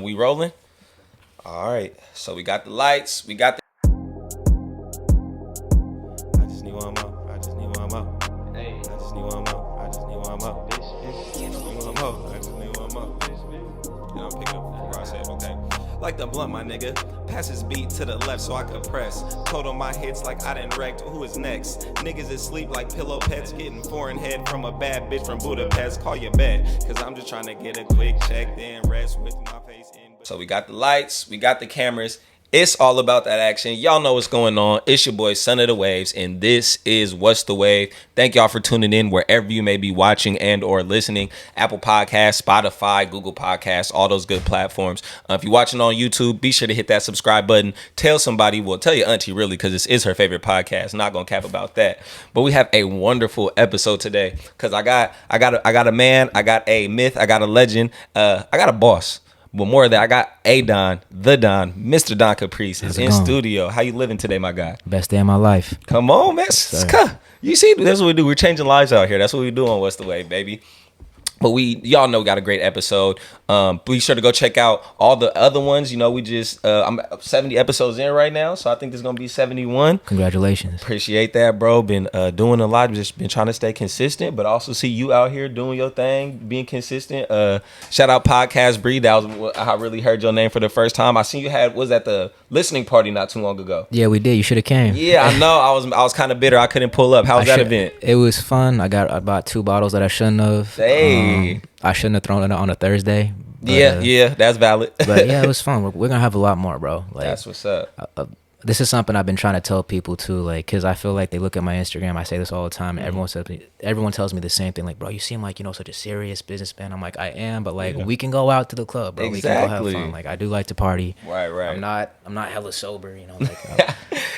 We rolling? All right. So we got the lights. We got the. I just need one more. I just need one more. Hey. I just need one more. I just need one more. I just need one more. I just need one more. You know, I'm picking up where I said, okay. Like the blunt, my nigga. Pass his beat to the left so I could press. Total my hits like I done wrecked. Who is next? Niggas is sleep like pillow pets. Getting foreign head from a bad bitch from Budapest. Call your bet. Cause I'm just trying to get a quick check, then rest with my face in. So we got the lights. We got the cameras. It's all about that action. Y'all know what's going on. It's your boy, Son of the Waves, and this is What's the Wave. Thank y'all for tuning in wherever you may be watching and or listening. Apple Podcasts, Spotify, Google Podcasts, all those good platforms. If you're watching on YouTube, be sure to hit that subscribe button. Tell somebody, well, tell your auntie really, because this is her favorite podcast. Not gonna cap about that. But we have a wonderful episode today because I got a man, I got a myth, I got a legend, I got a boss. But more of that, I got a Don, the Don, Mr. Don Caprice is in studio. How you living today, my guy? Best day of my life. Come on, man. You see, that's what we do. We're changing lives out here. That's what we do on What's the Way, baby. But y'all know we got a great episode. Be sure to go check out all the other ones. You know, we just, I'm 70 episodes in right now, so I think there's going to be 71. Congratulations. Appreciate that, bro. Been doing a lot. Just been trying to stay consistent, but also see you out here doing your thing, being consistent. Shout out Podcast Breed. That was I really heard your name for the first time. I seen you was at the listening party not too long ago. Yeah, we did. You should have came. Yeah, I know. I was kind of bitter. I couldn't pull up. How was that event? It was fun. I bought 2 bottles that I shouldn't have. Hey. I shouldn't have thrown it on a Thursday. But, yeah, that's valid. But yeah, it was fun. We're gonna have a lot more, bro. Like, that's what's up. This is something I've been trying to tell people too, like, cause I feel like they look at my Instagram. I say this all the time, and everyone tells me the same thing. Like, bro, you seem like such a serious businessman. I'm like, I am, but like, we can go out to the club, bro. Exactly. We can go have fun. Like, I do like to party. Right. I'm not hella sober,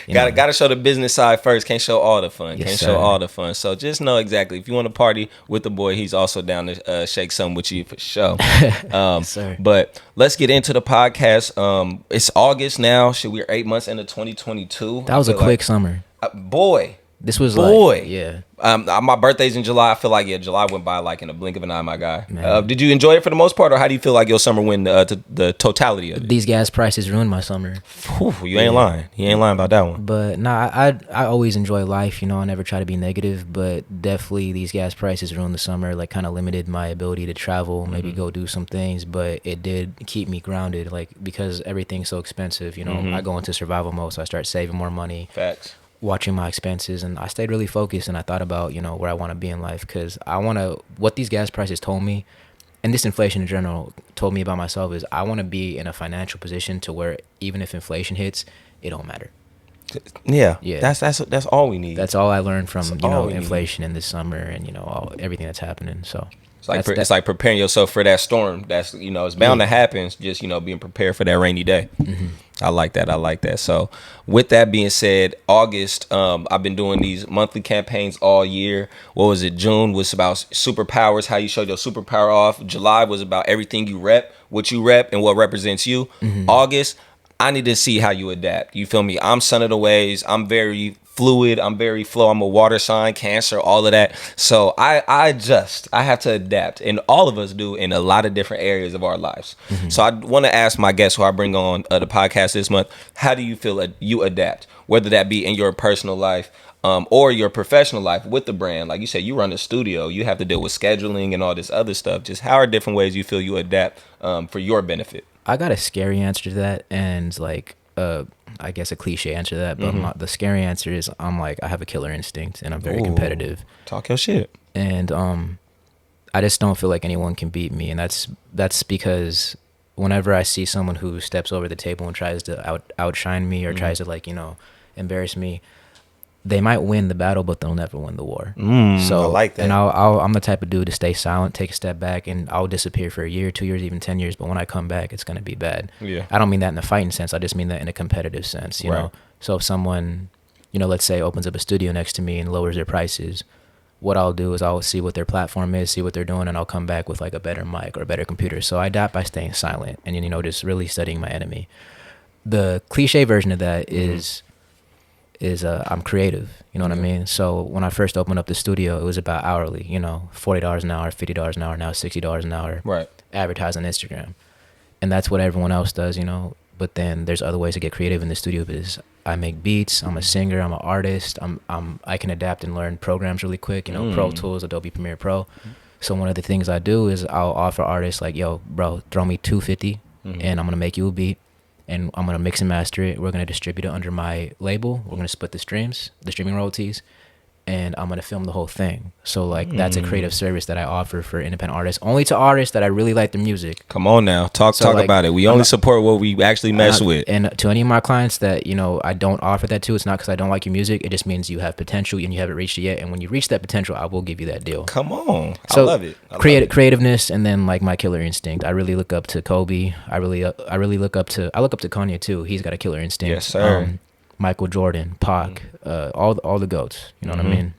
Like, gotta show the business side first. Can't show all the fun. Yes, Can't sir. show all the fun. So just know exactly if you want to party with the boy, he's also down to shake some with you for sure. Yes, sir. But let's get into the podcast. It's August now. We're 8 months into 2022. That was a quick summer. Boy. This was yeah. My birthday's in July. I feel like July went by like in a blink of an eye, my guy. Did you enjoy it for the most part, or how do you feel like your summer went to the totality of it? These gas prices ruined my summer. Whew, you ain't lying. You ain't lying about that one. But I always enjoy life. I never try to be negative, but definitely these gas prices ruined the summer. Like, kind of limited my ability to travel, maybe go do some things. But it did keep me grounded, like, because everything's so expensive. I go into survival mode, so I start saving more money. Facts. Watching my expenses, and I stayed really focused, and I thought about where I want to be in life, because what these gas prices told me, and this inflation in general told me about myself, is I want to be in a financial position to where even if inflation hits, it don't matter. Yeah. That's all we need. That's all I learned from inflation in this summer, and everything that's happening. So it's like preparing yourself for that storm. That's it's bound to happen. Just being prepared for that rainy day. Mm-hmm. I like that. So with that being said, August, I've been doing these monthly campaigns all year. What was it? June was about superpowers, how you showed your superpower off. July was about everything you rep, what you rep, and what represents you. Mm-hmm. August, I need to see how you adapt. You feel me? I'm Son of the Waves. I'm very fluid. I'm very flow. I'm a water sign, Cancer, all of that. So I have to adapt, and all of us do in a lot of different areas of our lives. Mm-hmm. So I want to ask my guests who I bring on the podcast this month, how do you feel you adapt, whether that be in your personal life or your professional life with the brand? Like you said, you run a studio, you have to deal with scheduling and all this other stuff. Just how are different ways you feel you adapt for your benefit? I got a scary answer to that, and like I guess a cliche answer to that, but the scary answer is I have a killer instinct, and I'm very competitive. Talk your shit. And I just don't feel like anyone can beat me, and that's because whenever I see someone who steps over the table and tries to outshine me or tries to embarrass me, they might win the battle, but they'll never win the war. So I like that. And I'm the type of dude to stay silent, take a step back, and I'll disappear for a year, 2 years, even 10 years. But when I come back, it's going to be bad. Yeah. I don't mean that in a fighting sense. I just mean that in a competitive sense, you know? So if someone, let's say opens up a studio next to me and lowers their prices, what I'll do is I'll see what their platform is, see what they're doing, and I'll come back with like a better mic or a better computer. So I adapt by staying silent and, just really studying my enemy. The cliche version of that is I'm creative, you know what I mean? So when I first opened up the studio, it was about hourly, $40 an hour, $50 an hour, now $60 an hour. Right. Advertise on Instagram. and that's what everyone else does, you know. But then there's other ways to get creative in the studio because I make beats. I'm a singer. I'm an artist. I can adapt and learn programs really quick. You know, Pro Tools, Adobe Premiere Pro. So one of the things I do is I'll offer artists like, yo, bro, throw me $250, and I'm gonna make you a beat, and I'm gonna mix and master it. We're gonna distribute it under my label. We're gonna split the streaming royalties. And I'm going to film the whole thing. So, like, that's a creative service that I offer for independent artists, only to artists that I really like their music. Come on now. Talk like, about it. We only support what we actually mess with. And to any of my clients that, you know, I don't offer that to, it's not because I don't like your music. It just means you have potential and you haven't reached it yet. And when you reach that potential, I will give you that deal. Come on. I love it. Creativeness, and then, like, my killer instinct. I really look up to Kobe. I look up to Kanye, too. He's got a killer instinct. Yes, sir. Michael Jordan, Pac, all the GOATs. You know what I mean?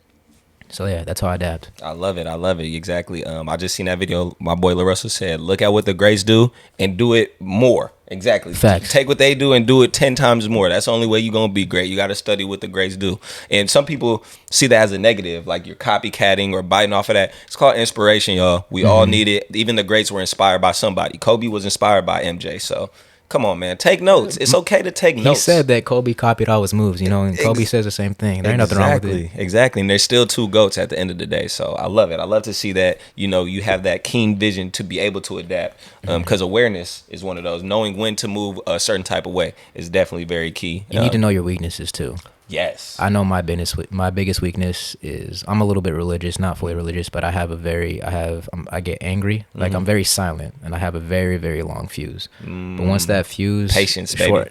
So yeah, that's how I adapt. I love it. Exactly. I just seen that video. My boy LaRussell said, "Look at what the greats do and do it more." Exactly. Facts. Take what they do and do it 10 times more. That's the only way you're gonna be great. You got to study what the greats do. And some people see that as a negative, like you're copycatting or biting off of that. It's called inspiration, y'all. We all need it. Even the greats were inspired by somebody. Kobe was inspired by MJ. So. Come on, man. Take notes. It's okay to take notes. He said that Kobe copied all his moves, you know, and Kobe says the same thing. There ain't nothing wrong with it. Exactly. And there's still two GOATs at the end of the day. So I love it. I love to see that, you know, you have that keen vision to be able to adapt. Because awareness is one of those. Knowing when to move a certain type of way is definitely very key. You need to know your weaknesses, too. Yes. I know my biggest weakness is I'm a little bit religious, not fully religious, but I get angry. Like I'm very silent, and I have a very, very long fuse. But once that fuse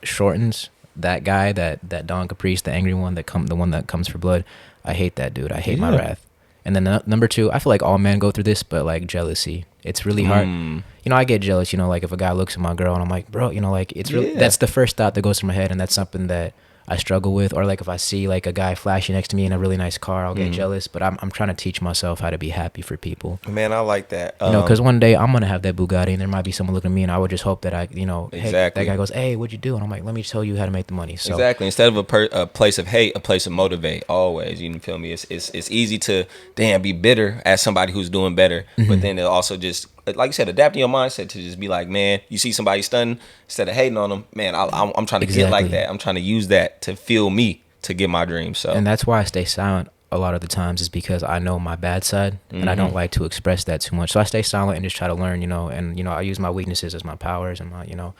shortens, that guy, that Don Caprice, the angry one, the one that comes for blood, I hate that dude. I hate my wrath. And then number two, I feel like all men go through this, but like jealousy. It's really hard. You know, I get jealous, you know, like if a guy looks at my girl and I'm like, bro, you know, like it's really, that's the first thought that goes through my head, and that's something that I struggle with. Or like if I see like a guy flashing next to me in a really nice car, I'll get jealous. But I'm trying to teach myself how to be happy for people. Man, I like that. You know, because one day I'm gonna have that Bugatti, and there might be someone looking at me, and I would just hope that I, you know, hey, that guy goes, "Hey, what'd you do?" And I'm like, "Let me tell you how to make the money." So exactly. Instead of a place of hate, a place of motivate. Always, you feel me? It's easy to be bitter at somebody who's doing better, but then it also just, like you said, adapting your mindset to just be like, man, you see somebody stunning, instead of hating on them, man, I'm trying to get like that. I'm trying to use that to fuel me to get my dreams. So, and that's why I stay silent a lot of the times, is because I know my bad side, and I don't like to express that too much. So I stay silent and just try to learn, you know, and you know, I use my weaknesses as my powers, and my, you know,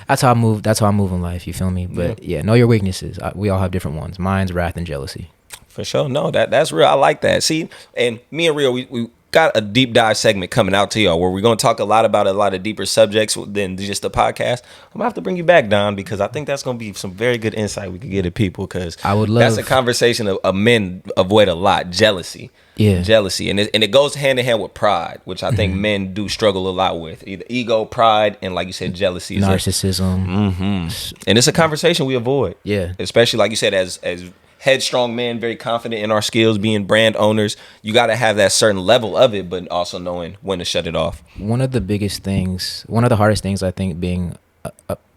that's how I move. That's how I move in life. You feel me? But yeah, know your weaknesses. We all have different ones. Mine's wrath and jealousy. For sure. No, that's real. I like that. See, and me and Rio, we got a deep dive segment coming out to y'all where we're going to talk a lot about a lot of deeper subjects than just the podcast. I'm going to have to bring you back, Don, because I think that's going to be some very good insight we could get at people, because I would love, that's a conversation of men avoid a lot. Jealousy. Yeah. Jealousy. And it goes hand in hand with pride, which I think men do struggle a lot with. Either ego, pride, and like you said, jealousy. Narcissism. And it's a conversation we avoid. Yeah. Especially, like you said, as headstrong men, very confident in our skills, being brand owners, you got to have that certain level of it, but also knowing when to shut it off. One of the hardest things I think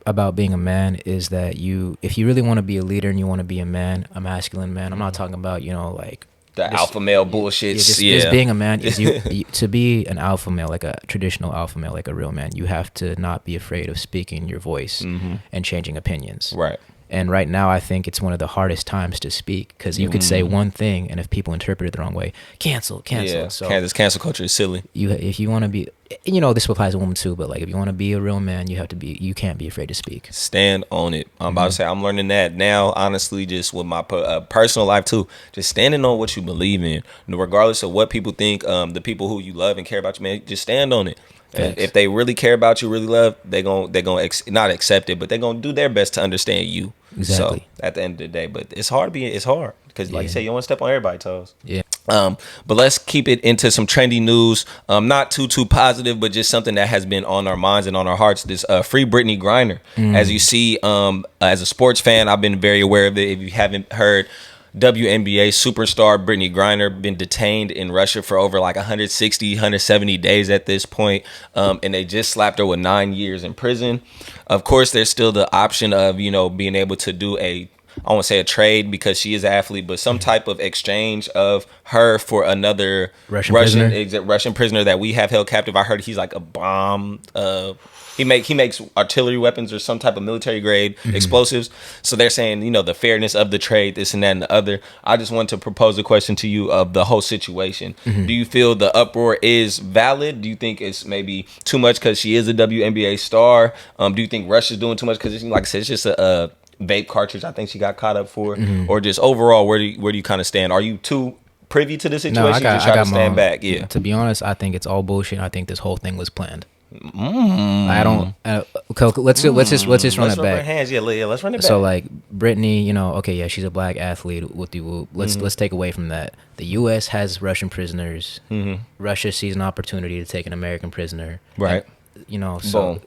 about being a man is that if you really want to be a leader and you want to be a masculine man, I'm not talking about, you know, like the alpha male bullshit. Just being a man is to be an alpha male, like a traditional alpha male, like a real man, you have to not be afraid of speaking your voice and changing opinions. Right. And right now, I think it's one of the hardest times to speak, because you could say one thing, and if people interpret it the wrong way, cancel. Yeah, so this cancel culture is silly. If you want to be, you know, this applies to women too, but like if you want to be a real man, you can't be afraid to speak. Stand on it. I'm about to say, I'm learning that now, honestly, just with my personal life too. Just standing on what you believe in, regardless of what people think. The people who you love and care about you, man, just stand on it. If they really care about you, really love, they're gonna not accept it, but they're gonna do their best to understand you. Exactly. So at the end of the day, but it's hard because, like you said, you don't want to step on everybody's toes. Yeah. But let's keep it into some trendy news. Not too positive, but just something that has been on our minds and on our hearts. This free Brittney Griner. As you see, as a sports fan, I've been very aware of it. If you haven't heard, WNBA superstar Brittney Griner been detained in Russia for over like 160, 170 days at this point, and they just slapped her with 9 years in prison. Of course, there's still the option of, you know, being able to do I won't say a trade because she is an athlete, but some type of exchange of her for another Russian prisoner that we have held captive. I heard he's like a bomb He makes artillery weapons or some type of military grade explosives. So they're saying, the fairness of the trade, this and that and the other. I just want to propose a question to you of the whole situation. Do you feel the uproar is valid? Do you think it's maybe too much because she is a WNBA star? Do you think Russia's doing too much because, like I said, it's just a vape cartridge I think she got caught up for? Or just overall, where do you kind of stand? Are you too privy to the situation? No, I got to stand back. Yeah. To be honest, I think it's all bullshit. I think this whole thing was planned. I don't. Let's just run it back. Hands. Yeah, let's run it back. So like Brittney, okay, yeah, she's a black athlete. Let's take away from that. The U.S. has Russian prisoners. Russia sees an opportunity to take an American prisoner. Right. And,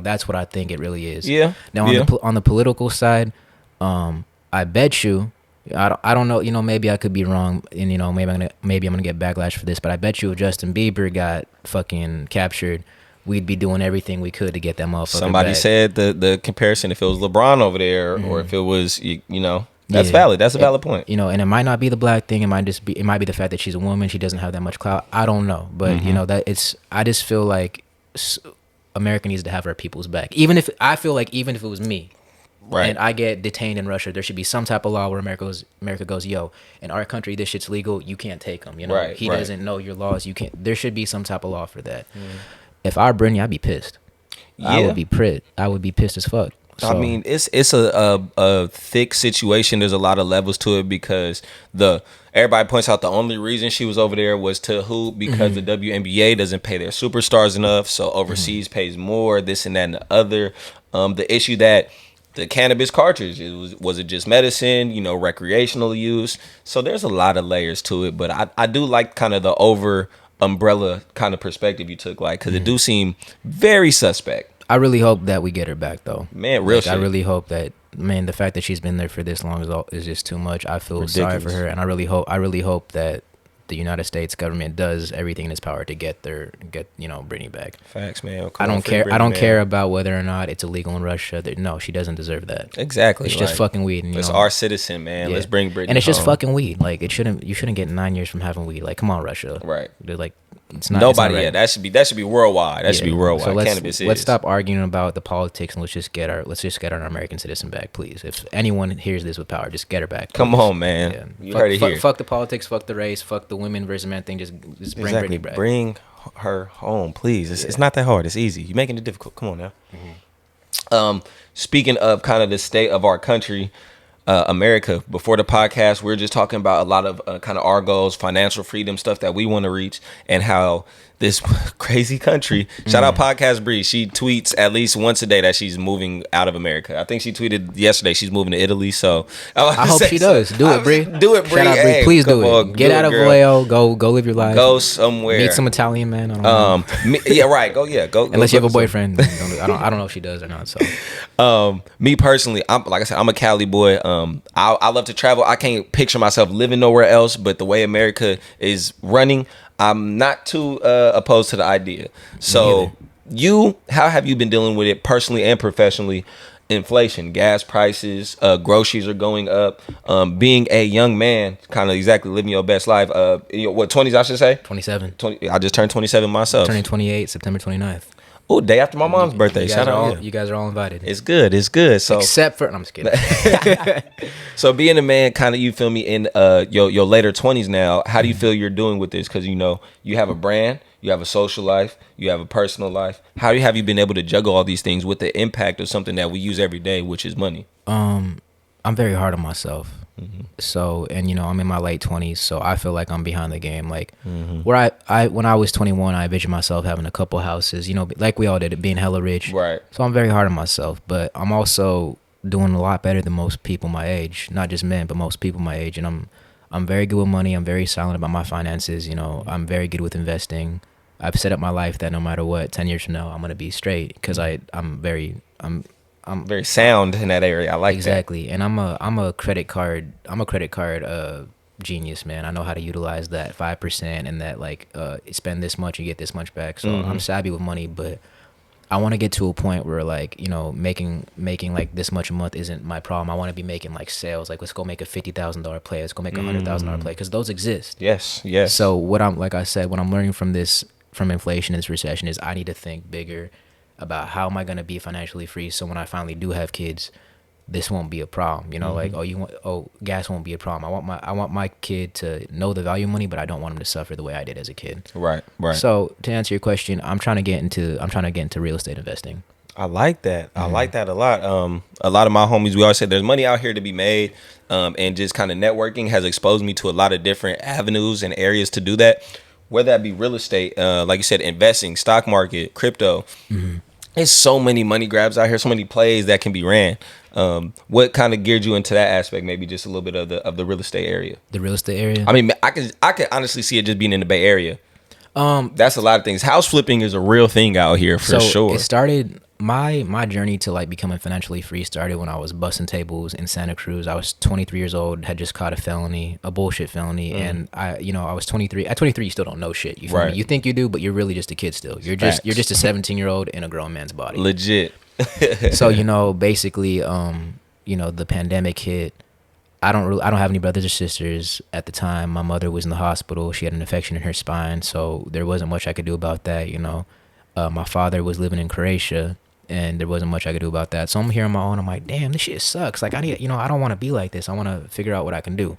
that's what I think it really is. Yeah. Now on the political side, I bet you. I don't know, maybe I could be wrong, and maybe I'm gonna get backlash for this, but I bet you if Justin Bieber got fucking captured, we'd be doing everything we could to get that motherfucker Somebody back. said the comparison, if it was LeBron over there, or if it was that's valid. That's a valid point. And it might not be the black thing. It might be the fact that she's a woman. She doesn't have that much clout. I don't know, but I just feel like America needs to have her people's back. Even if it was me. Right. And I get detained in Russia, there should be some type of law where America goes, yo, in our country, this shit's legal. You can't take him. Right, he doesn't know your laws. You can't. There should be some type of law for that. If I were Brittney, I'd be pissed. Yeah. I would be pissed as fuck. So, I mean, it's a thick situation. There's a lot of levels to it because everybody points out the only reason she was over there was to hoop because the WNBA doesn't pay their superstars enough, so overseas pays more. This and that and the other. The issue that the cannabis cartridge, was it just medicine, recreational use? So there's a lot of layers to it, but I do like kind of the over umbrella kind of perspective you took, like, because it do seem very suspect. I really hope that we get her back, though. Man, real shit. I really hope that, the fact that she's been there for this long is just too much. I feel sorry for her, and I really hope that the United States government does everything in its power to get Brittney back. Facts, man. I don't care about whether or not it's illegal in Russia. No, she doesn't deserve that. Exactly. It's just fucking weed. And, it's our citizen, man. Yeah. Let's bring Brittney And it's home. just fucking weed. Like, you shouldn't get 9 years from having weed. Like, come on, Russia. Right. Like, it's not. Nobody. It's not right. That should be worldwide. That should be worldwide. So Cannabis let's stop arguing about the politics and let's just get our American citizen back, please. If anyone hears this with power, just get her back. Please. Come on, man. Yeah. You heard it here. Fuck the politics. Fuck the race. Fuck the women versus men thing. Just bring Brittney back. Bring her home, please. It's not that hard. It's easy. You're making it difficult. Come on now. Speaking of kind of the state of our country, America, before the podcast, we were just talking about a lot of kind of our goals, financial freedom, stuff that we want to reach, and how this crazy country, shout out Podcast Bree, she tweets at least once a day that she's moving out of America. I think she tweeted yesterday she's moving to Italy, so I hope she does. Do it, Bree. Do it, Bree. Shout out, Bree. Please do it. Get out of Vallejo. Go live your life. Go somewhere. Meet some Italian man. I don't know. Yeah, right. Go. Unless you have a boyfriend. I don't know if she does or not. So, me personally, like I said, I'm a Cali boy. I love to travel. I can't picture myself living nowhere else, but the way America is running, I'm not too opposed to the idea. So how have you been dealing with it personally and professionally? Inflation, gas prices, groceries are going up. Being a young man, kind of exactly living your best life. What, 20s I should say? 27. 20, I just turned 27 myself. Turning 28, September 29th. Oh, day after my mom's birthday. Shout out. You guys are all invited. It's good. So except for, I'm just kidding. So being a man, kind of, you feel me, in your later 20s now, how do you feel you're doing with this? Because you have a brand, you have a social life, you have a personal life. How have you been able to juggle all these things with the impact of something that we use every day, which is money? I'm very hard on myself. So, and I'm in my late 20s, so I feel like I'm behind the game. Like where when I was 21, I envisioned myself having a couple houses, like we all did, being hella rich. Right. So I'm very hard on myself, but I'm also doing a lot better than most people my age, not just men, but most people my age. And I'm very good with money. I'm very silent about my finances. I'm very good with investing. I've set up my life that no matter what, 10 years from now, I'm going to be straight because I'm very sound in that area. I like exactly. And I'm a credit card genius, man. I know how to utilize that 5% and that spend this much, you get this much back. So I'm savvy with money, but I want to get to a point where making like this much a month isn't my problem. I want to be making like sales. Like, let's go make a $50,000 play. Let's go make a $100,000 play, because those exist. Yes. So what I'm learning from inflation and this recession is I need to think bigger. about how am I going to be financially free so when I finally do have kids, this won't be a problem. You know, like, gas won't be a problem. I want my kid to know the value of money, but I don't want him to suffer the way I did as a kid. Right. So to answer your question, I'm trying to get into real estate investing. I like that. I like that a lot. A lot of my homies, we always say there's money out here to be made, and just kind of networking has exposed me to a lot of different avenues and areas to do that, whether that be real estate, like you said, investing, stock market, crypto. There's so many money grabs out here, so many plays that can be ran. What kind of geared you into that aspect? Maybe just a little bit of the real estate area. The real estate area. I mean, I could honestly see it just being in the Bay Area. That's a lot of things. House flipping is a real thing out here for sure. It started. My journey to like becoming financially free started when I was busting tables in Santa Cruz. I was 23 years old, had just caught a bullshit felony, and I was 23. At 23, you still don't know shit. You feel me? You think you do, but you're really just a kid still. You're just a 17-year-old in a grown man's body. Legit. So basically, the pandemic hit. I don't have any brothers or sisters at the time. My mother was in the hospital. She had an infection in her spine, so there wasn't much I could do about that. My father was living in Croatia, and there wasn't much I could do about that. So I'm here on my own. I'm like, damn, this shit sucks. Like, I don't want to be like this. I want to figure out what I can do.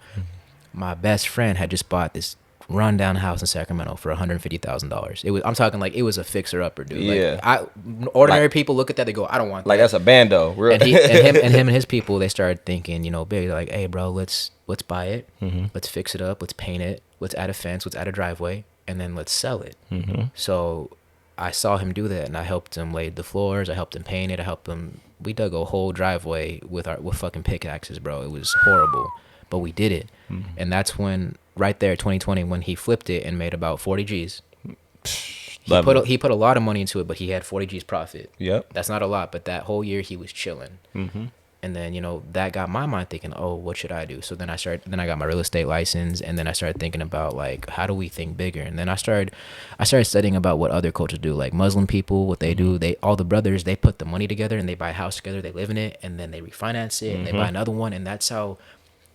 My best friend had just bought this rundown house in Sacramento for $150,000. I'm talking like it was a fixer upper, dude. Yeah. Ordinary people look at that, they go, I don't want that. Like, that's a bando. And him and his people, they started thinking, big, like, hey, bro, let's buy it. Let's fix it up. Let's paint it. Let's add a fence. Let's add a driveway, and then let's sell it. So I saw him do that, and I helped him lay the floors. I helped him paint it. We dug a whole driveway with fucking pickaxes, bro. It was horrible, but we did it. And that's when, right there, 2020, when he flipped it and made about 40 G's. He put a lot of money into it, but he had 40 G's profit. Yep. That's not a lot, but that whole year he was chilling. And then, that got my mind thinking, oh, what should I do? So then I got my real estate license, and then I started thinking about, like, how do we think bigger? And then I started studying about what other cultures do, like Muslim people, what they do. All the brothers, they put the money together and they buy a house together, they live in it, and then they refinance it and they buy another one. And that's how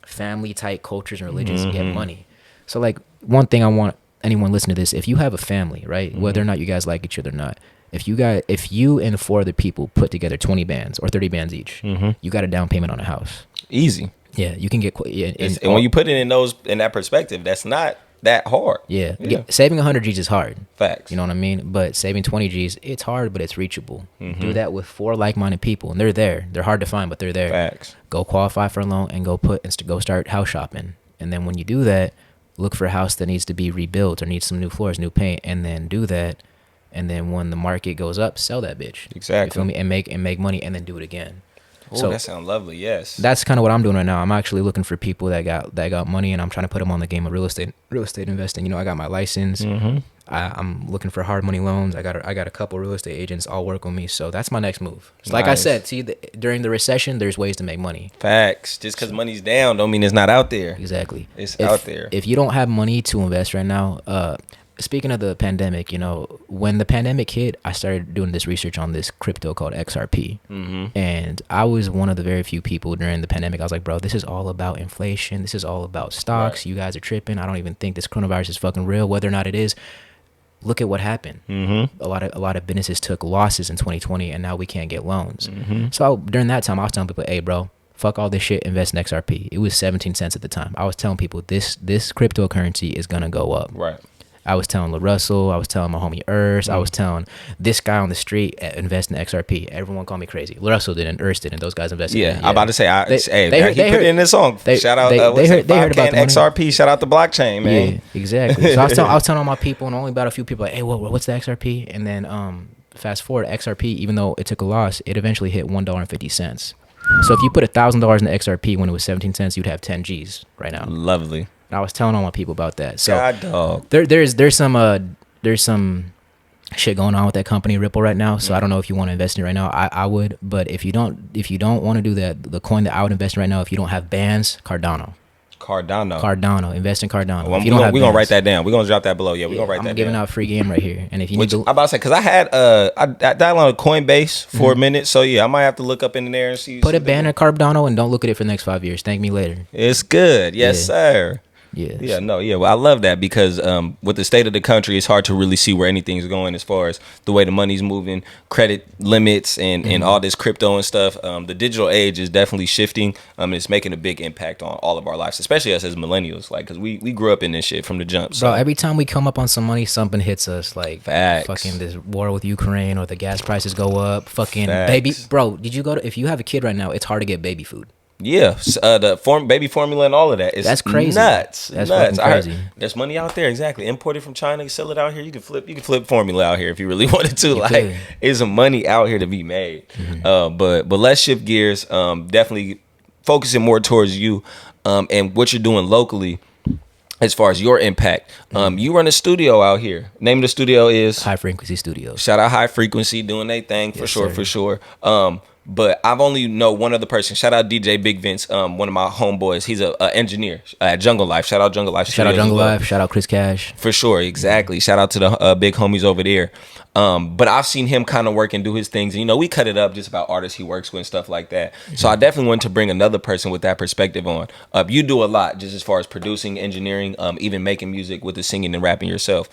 family type cultures and religions get money. So, like, one thing I want anyone listening to this, if you have a family, right, whether or not you guys like each other or not, if you and 4 other people put together 20 bands or 30 bands each, you got a down payment on a house. Easy. Yeah, you can get. And when you put it in that perspective, that's not that hard. Yeah. Saving 100 G's is hard. Facts. You know what I mean? But saving 20 G's, it's hard, but it's reachable. Do that with 4 like-minded people, and they're there. They're hard to find, but they're there. Facts. Go qualify for a loan and go start house shopping. And then when you do that, look for a house that needs to be rebuilt or needs some new floors, new paint, and then do that. And then when the market goes up, sell that bitch. Exactly. You feel me? And make money, and then do it again. Oh, so that sounds lovely. Yes. That's kind of what I'm doing right now. I'm actually looking for people that got money, and I'm trying to put them on the game of real estate investing. I got my license. I'm looking for hard money loans. I got a couple real estate agents all work with me. So that's my next move. So like I said, during the recession, there's ways to make money. Facts. Just because money's down don't mean it's not out there. Exactly. It's out there. If you don't have money to invest right now, speaking of the pandemic, when the pandemic hit, I started doing this research on this crypto called XRP. And I was one of the very few people during the pandemic. I was like, bro, this is all about inflation. This is all about stocks. Right. You guys are tripping. I don't even think this coronavirus is fucking real, whether or not it is. Look at what happened. A lot of businesses took losses in 2020, and now we can't get loans. So during that time, I was telling people, hey, bro, fuck all this shit, invest in XRP. It was 17 cents at the time. I was telling people this cryptocurrency is going to go up. Right. I was telling LaRussell, I was telling my homie Urs, I was telling this guy on the street, invest in XRP. Everyone called me crazy. LaRussell didn't, Urs didn't. Those guys invested. Yeah, I'm about to say, he put it in this song. Shout out, they heard about the XRP. Shout out the blockchain, man. Yeah, exactly. So I was telling all my people, and only about a few people like, hey, what's the XRP? And then fast forward, XRP, even though it took a loss, it eventually hit $1.50. So if you put $1,000 in the XRP when it was 17 cents, you'd have 10 G's right now. Lovely. I was telling all my people about that. So God, dog. There's some shit going on with that company Ripple right now. So I don't know if you want to invest in it right now. I would, but if you don't want to do that, the coin that I would invest in right now, if you don't have bands, Cardano. Invest in Cardano. Well, we're gonna write that down. We're gonna drop that below. Yeah, we're gonna write that down. I'm giving out free game right here. And if you need to, I'm about to say, because I had I dialed on Coinbase for a minute. So yeah, I might have to look up in there and see. Put a band in Cardano and don't look at it for the next 5 years. Thank me later. It's good. Yes, sir. Yeah. Well, I love that because with the state of the country, it's hard to really see where anything's going as far as the way the money's moving, credit limits, and all this crypto and stuff. The digital age is definitely shifting. It's making a big impact on all of our lives, especially us as millennials. Like, because we grew up in this shit from the jump. So. Bro, every time we come up on some money, something hits us. Like, Facts. Fucking this war with Ukraine, or the gas prices go up. Fucking Facts. baby. Bro, did you go to, if you have a kid right now, it's hard to get baby food. Yeah, baby formula and all of that. That's crazy. Nuts. That's nuts. crazy. There's money out there, exactly. Imported from China, you sell it out here. You can flip formula out here if you really wanted to. There's some money out here to be made. But let's shift gears. Definitely focusing more towards you and what you're doing locally. As far as your impact, you run a studio out here. Name of the studio is High Frequency Studios. Shout out High Frequency, doing their thing for sure. But I've only know one other person. Shout out DJ Big Vince, one of my homeboys. He's an engineer at Jungle Life. Shout out Jungle Life. Shout out Jungle Life. Shout out Chris Cash. For sure, exactly. Shout out to the big homies over there. But I've seen him kind of work and do his things. And, we cut it up just about artists he works with and stuff like that. So I definitely wanted to bring another person with that perspective on. You do a lot just as far as producing, engineering, even making music with the singing and rapping yourself.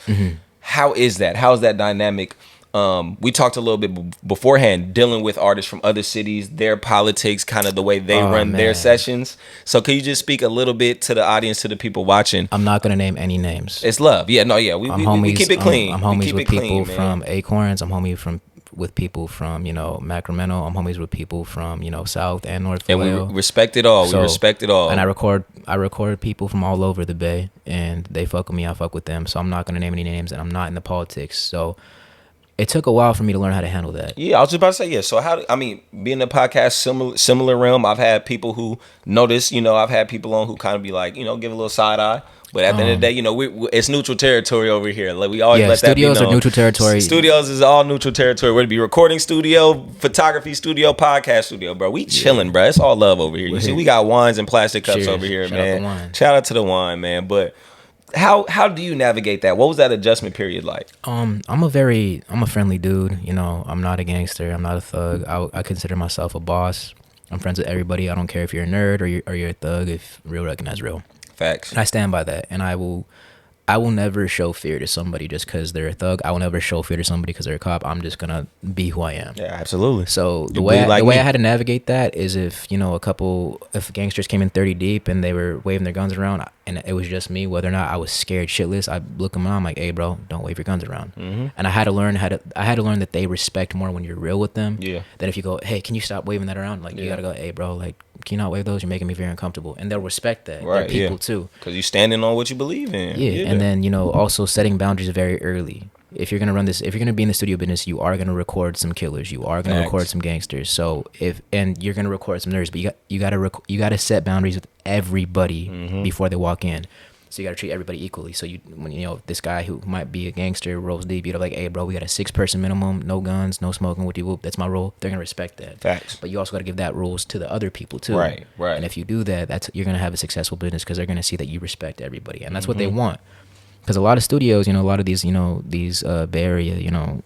How is that? How is that dynamic? We talked a little bit beforehand, dealing with artists from other cities, their politics, kind of the way they run their sessions. So can you just speak a little bit to the audience, to the people watching? I'm not going to name any names. It's love. We keep it clean. I'm homies with people from Acorns. I'm homies with people from, Sacramento. I'm homies with people from, South and North Vallejo. And we respect it all. We respect it all. And I record people from all over the Bay, and they fuck with me. I fuck with them. So I'm not going to name any names, and I'm not in the politics. So it took a while for me to learn how to handle that. Yeah, I was just about to say, yeah. So being in a podcast, similar realm, I've had people who notice, I've had people on who kind of be like, give a little side eye. But at the end of the day, it's neutral territory over here. Like, we always let that be known. Studios are neutral territory. Studios is all neutral territory. Whether it be recording studio, photography studio, podcast studio, bro. We chilling, bro. It's all love over here. You see, we got wines and plastic cups over here, man. Shout out to the wine, man. But how do you navigate that? What was that adjustment period like? I'm a friendly dude. I'm not a gangster. I'm not a thug. I consider myself a boss. I'm friends with everybody. I don't care if you're a nerd or you're a thug. If real recognize real. Facts. And I stand by that. And I will never show fear to somebody just because they're a thug. I will never show fear to somebody because they're a cop. I'm just gonna be who I am. Yeah, absolutely. So the way I had to navigate that is if gangsters came in 30 deep and they were waving their guns around and it was just me, whether or not I was scared shitless, I look them on, I'm like, hey bro, don't wave your guns around. And I had to learn that they respect more when you're real with them. Yeah. Than if you go, hey, can you stop waving that around? Like, you gotta go, hey bro, like, can you not wave those? You're making me very uncomfortable. And they'll respect that. Right, they're people too. Because you're standing on what you believe in. Yeah. And then, also setting boundaries very early. If you're gonna be in the studio business, you are gonna record some killers. You are gonna record some gangsters. So and you're gonna record some nerds, but you gotta set boundaries with everybody before they walk in. So you gotta treat everybody equally. So when this guy who might be a gangster rolls deep, you're like, hey bro, we got a 6-person minimum, no guns, no smoking, whoop. That's my rule. They're gonna respect that. Facts. But you also gotta give that rules to the other people too. Right. And if you do that, you're gonna have a successful business because they're gonna see that you respect everybody, and that's what they want. Because a lot of studios, a lot of these, these Bay Area,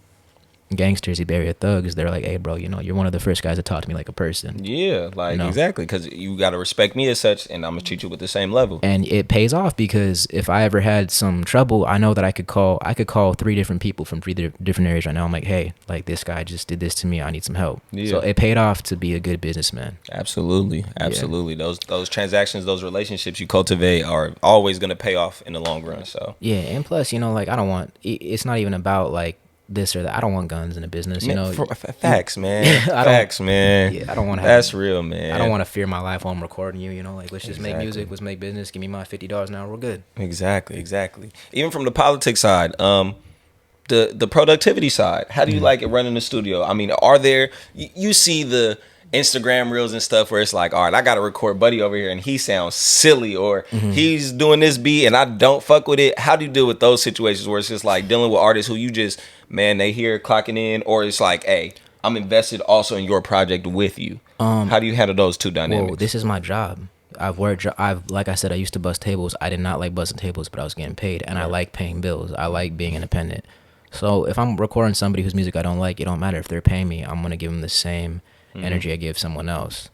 gangsters, Bay Area thugs, they're like, hey, bro, you're one of the first guys to talk to me like a person. Yeah, exactly. Because you got to respect me as such, and I'm going to treat you with the same level. And it pays off because if I ever had some trouble, I know that I could call 3 different people from 3 different areas right now. I'm like, hey, like this guy just did this to me. I need some help. Yeah. So it paid off to be a good businessman. Absolutely. Yeah. Those transactions, those relationships you cultivate are always going to pay off in the long run. So yeah, and plus, like I don't want. It's not even about like this or that. I don't want guns in the business, Facts, man. Facts, man. Yeah, I don't want to. That's real, man. I don't want to fear my life while I'm recording you. Like let's just make music. Let's make business. Give me my $50 an hour. We're good. Exactly. Even from the politics side, the productivity side. How do you like it running the studio? I mean, are there? You see the Instagram reels and stuff where it's like, all right, I gotta record Buddy over here and he sounds silly, or he's doing this beat and I don't fuck with it. How do you deal with those situations where it's just like dealing with artists who you just, man, they hear clocking in, or it's like, hey, I'm invested also in your project with you. How do you handle those two dynamics? Well, this is my job. Like I said, I used to bust tables. I did not like busting tables, but I was getting paid, and I like paying bills. I like being independent. So if I'm recording somebody whose music I don't like, it don't matter if they're paying me. I'm gonna give them the same energy I give someone else.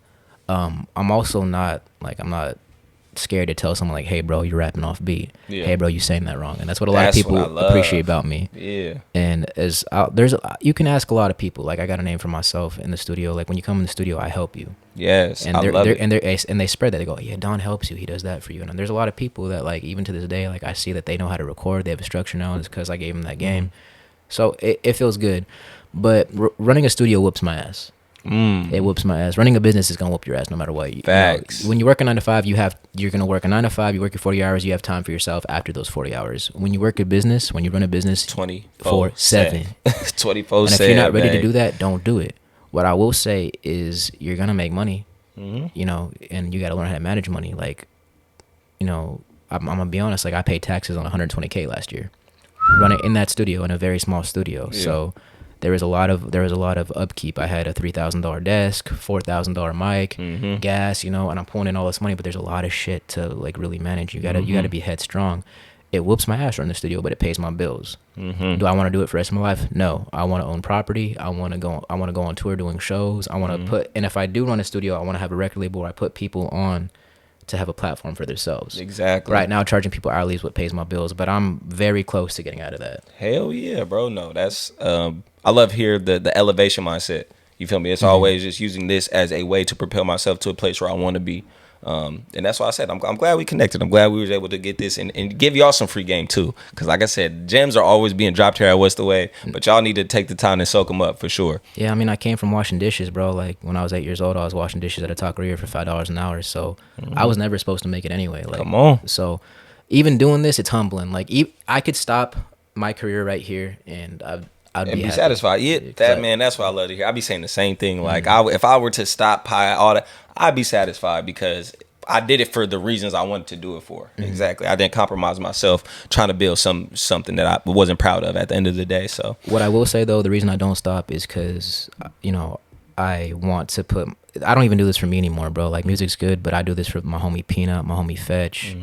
I'm also not like, I'm not scared to tell someone like, hey bro, you're rapping off beat. Yeah. Hey bro, you saying that wrong. And that's what a lot of people appreciate about me. Yeah. And you can ask a lot of people. Like I got a name for myself in the studio. Like when you come in the studio, I help you. Yes. And they spread that. They go, yeah, Don helps you. He does that for you. And there's a lot of people that like even to this day, like I see that they know how to record. They have a structure now. It's because I gave them that game. So it feels good. But running a studio whoops my ass. It whoops my ass. Running a business is gonna whoop your ass no matter what. Facts. When you work a 9 to 5, you're gonna work a 9 to 5. You work your 40 hours. You have time for yourself after those 40 hours. When you work a business, when you run a business, 24/7. 24/7. And if you're not ready to do that, don't do it. What I will say is you're gonna make money. You know, and you got to learn how to manage money. Like, you know, I'm gonna be honest. Like I paid taxes on $120K last year, running in that studio in a very small studio. Yeah. So. There was a lot of upkeep. I had a $3,000 desk, $4,000 mic, gas, you know, and I'm pulling in all this money, but there's a lot of shit to like really manage. You gotta be headstrong. It whoops my ass running the studio, but it pays my bills. Do I want to do it for the rest of my life? No. I want to own property. I want to go on tour doing shows. I want to and if I do run a studio, I want to have a record label where I put people on to have a platform for themselves. Exactly. Right now, charging people hourly is what pays my bills, but I'm very close to getting out of that. Hell yeah, bro. No, that's I love here the elevation mindset. You feel me? It's always just using this as a way to propel myself to a place where I want to be. And that's why I said I'm glad we connected. I'm glad we was able to get this and give y'all some free game too. Because like I said, gems are always being dropped here at What's the Wave, but y'all need to take the time to soak them up for sure. Yeah, I mean, I came from washing dishes, bro. Like when I was 8 years old, I was washing dishes at a taqueria for $5 an hour. So I was never supposed to make it anyway. Like, come on. So even doing this, it's humbling. Like I could stop my career right here, and I'd be satisfied. Yeah, that's what I love to hear. I'd be saying the same thing. Like if I were to stop pie all that, I'd be satisfied because I did it for the reasons I wanted to do it for. Exactly. I didn't compromise myself trying to build something that I wasn't proud of at the end of the day. So what I will say though, the reason I don't stop is because you know I want to put. I don't even do this for me anymore, bro. Like music's good, but I do this for my homie Peanut, my homie Fetch.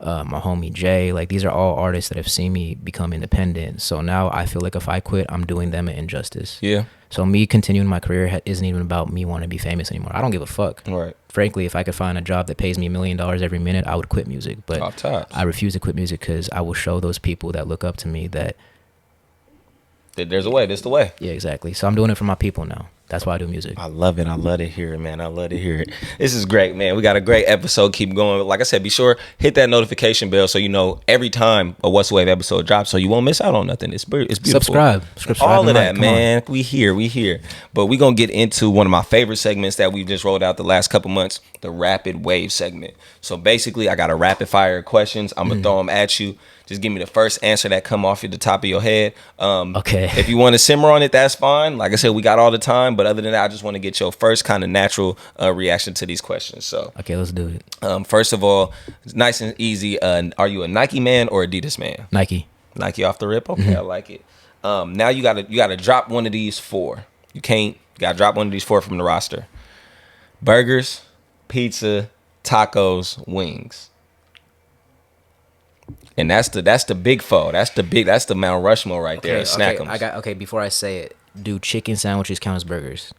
My homie Jay, like these are all artists that have seen me become independent. So now I feel like if I quit, I'm doing them an injustice. Yeah. So me continuing my career isn't even about me wanting to be famous anymore. I don't give a fuck. Right. Frankly, if I could find a job that pays me $1 million every minute, I would quit music. But I refuse to quit music because I will show those people that look up to me that there's a way. This the way. Yeah, exactly. So I'm doing it for my people now. That's why I do music. I love it. I love to hear it, man. I love to hear it. This is great, man. We got a great episode. Keep going. Like I said, be sure hit that notification bell so you know every time a What's the Wave episode drops, so you won't miss out on nothing. It's beautiful. Subscribe. All of that, man. We here. But we're gonna get into one of my favorite segments that we've just rolled out the last couple months, the rapid wave segment. So basically, I got a rapid fire questions. I'm gonna throw them at you. Just give me the first answer that come off at the top of your head. Okay. If you want to simmer on it, that's fine. Like I said, we got all the time. But other than that, I just want to get your first kind of natural reaction to these questions. So okay, let's do it. First of all, it's nice and easy. Are you a Nike man or Adidas man? Nike. Nike off the rip. Okay, I like it. Now you gotta drop one of these four. You gotta drop one of these four from the roster. Burgers, pizza, tacos, wings. And that's the big four. That's the Mount Rushmore right there. Snack'ems. Before I say it, do chicken sandwiches count as burgers?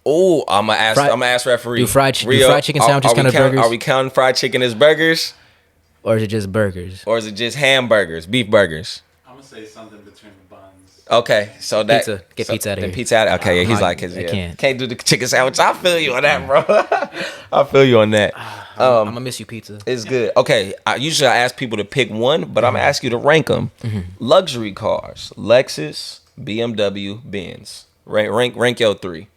Oh, I'm gonna ask referee. Do fried chicken sandwiches count as burgers? Are we counting fried chicken as burgers? Or is it just burgers? Or is it just hamburgers, beef burgers? I'm gonna say something between the buns. Okay, so that pizza out of here. Pizza out. Okay, he's like, can't do the chicken sandwich. I feel you on that, bro. I feel you on that. I'm gonna miss you, pizza. It's good. Okay, usually I ask people to pick one, but I'm gonna ask you to rank them. Luxury cars: Lexus, BMW, Benz. Rank your three.